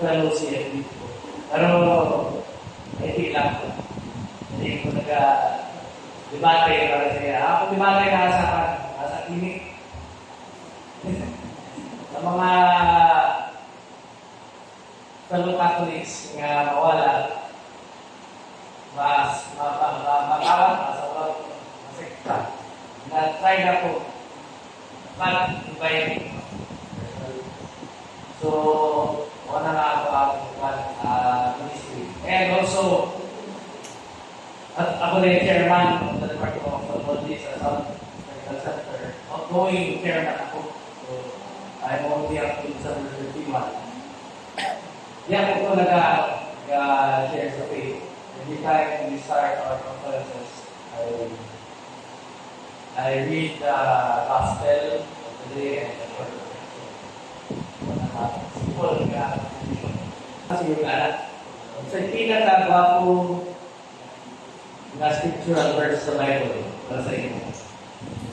fellow CFD. Pero, hindi lang. Hindi ko nag-debate para siya. Ako debate nasa klinik. Sa mga fellow Catholics nga mawala, makawat, masawag, masekta. Na-try na po. Mag-invite. So, wala na ako Ako na yung chairman of the Department of Ophthalmology sa South Medical Center. Outgoing chairman ako. So, I'm only up to December 31. Di ako po nag-share sa faith. Every time we start our conferences, I read the gospel of the day and the word of God. Simple nga. Siguro ka sa pinaka-gwapo na scriptural verse sa Bible para sa inyo.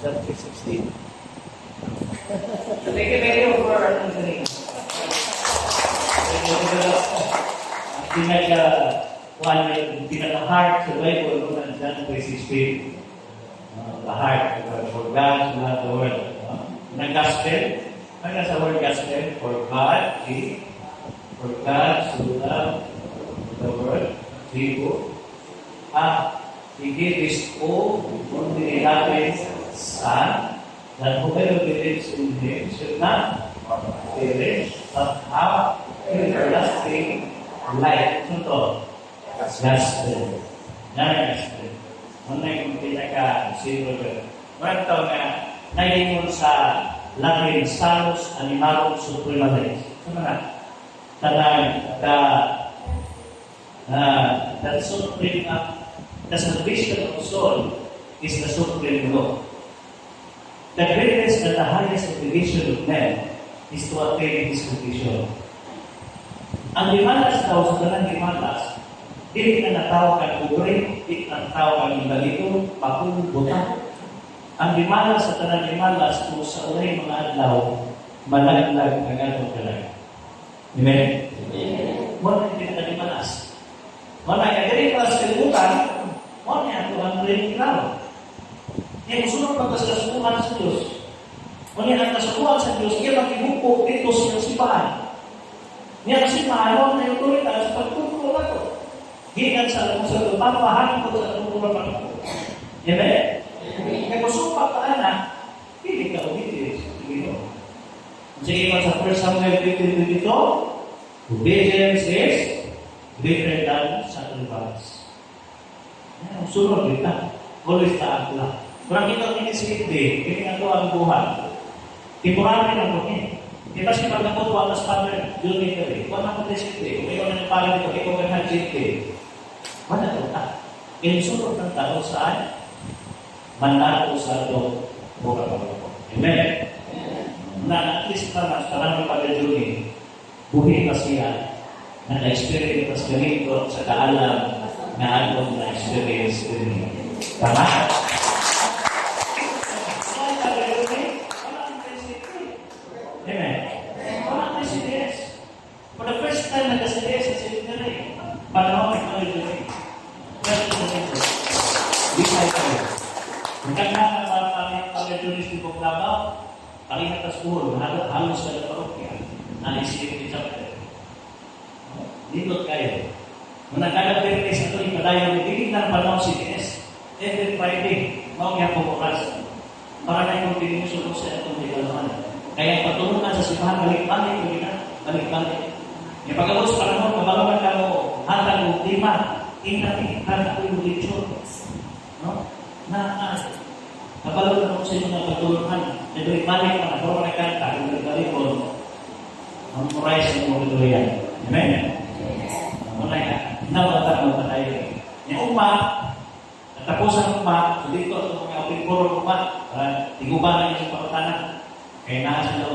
John 3:16. Thank you very much for listening. Pinaka-heart sa Bible naman John 3:16. The heart for God to love the world. Na gospel, ano sa word gospel? For God to love the world. He gave His only begotten Son, that whoever believes in Him should not perish, but have everlasting life. Ito to, gospel. Gospel. Muna yung pinaka-simple. Marang ito nga, naiingon sa Latin, Salus Animarum Supremalis. Ano na? That supreme, the salvation of soul is the supreme law. The greatest and the highest obligation of man is to attain His condition. Ang limalas daw sa tanang limalas, hindi na natawag ang ubre, hindi na natawag ang ibalito, pakul, buta. Ang limalas sa tanang limalas kung sa ulay mga adlaw, malaglag ang atong kalag. Amen? Wala yung pinakalimalas. Wala yung ganit para sa kalimutan, wala yung ang training lang. Yung sunod pa sa kasukuhan sa Diyos. Wala yung kasukuhan sa Diyos, kaya makibuko dito sa simbahan. Yan kasi mahalong na yung tulitan sa pagtutulong na ito. Higan sa alam sa ito, pamahahan ko sa pagtutulong na ito. Amen? Kaya kung supak ka na, hindi ka umitis. Sige man sa 1 Samuel 15:22, obedience is greater than sacrifice. Yan, sunod kita. Always taat lang. Kurang kita inisipin, hindi nga ito ang buhay. Temporary lang ito eh. Di ba siya pagkakot ko ang Father Unitary? Kung ano ko isipin, kung ikaw na nagpala dito, ikaw na nag-isipin. Wala ito ka. Inusunod ng tao saan? Mandato sa ito. Amen? Na at least para ng Father Unitary, buhay pa siya, naka-experience pas ganito sa kaalam na anong na-experience din. Tama? Amen. Walang presidents. For the first time, nag-presidents sa seminary. Panahon ng Father Unitary. Di tayo tayo. Magkakang ang mga Father Unitary kong labaw, palihat sa school, halos sa parokya, na-isip chapter. Dito kayo. Kung nagkakapirte sa ito, ipadayo, hindi ng panahon si Ines. Every Friday, mauya po bukas. Para na yung pinusulong sa itong digalaman. Kaya patulungan sa simbahan, balik-balik, balik-balik. Yung pagkabos panahon, kabaluan ka mo, hatag mo, lima, inati, hatag mo yung litsyon. No? Kabaluan mo sa inyo na patulungan. Balik-balik ka na, pero nakanta, balik-balik mo. Ang price ng mga ito yan. Amen? Muna yan. Nawata mo pa tayo. Yung tapos ang so dito, itong mga opin-puro tiguban na yung pagkatanan. Kaya nasa na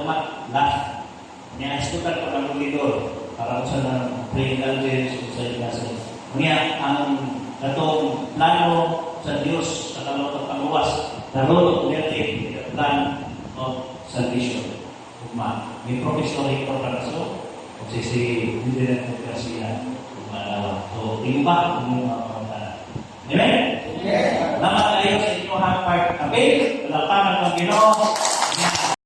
last. Niya-estutan ko ng ulidor para sa praying elders sa ilasan. Ngunit ang natong plano sa Diyos sa kalotong pangluwas, the road of creative plan of salvation. May professional ito para so, kasi si President Garcia, so, iba ang mga pangkatanan. Amen? Salamat kayo sa inyong part. Amen? Wala pa ng Panginoon.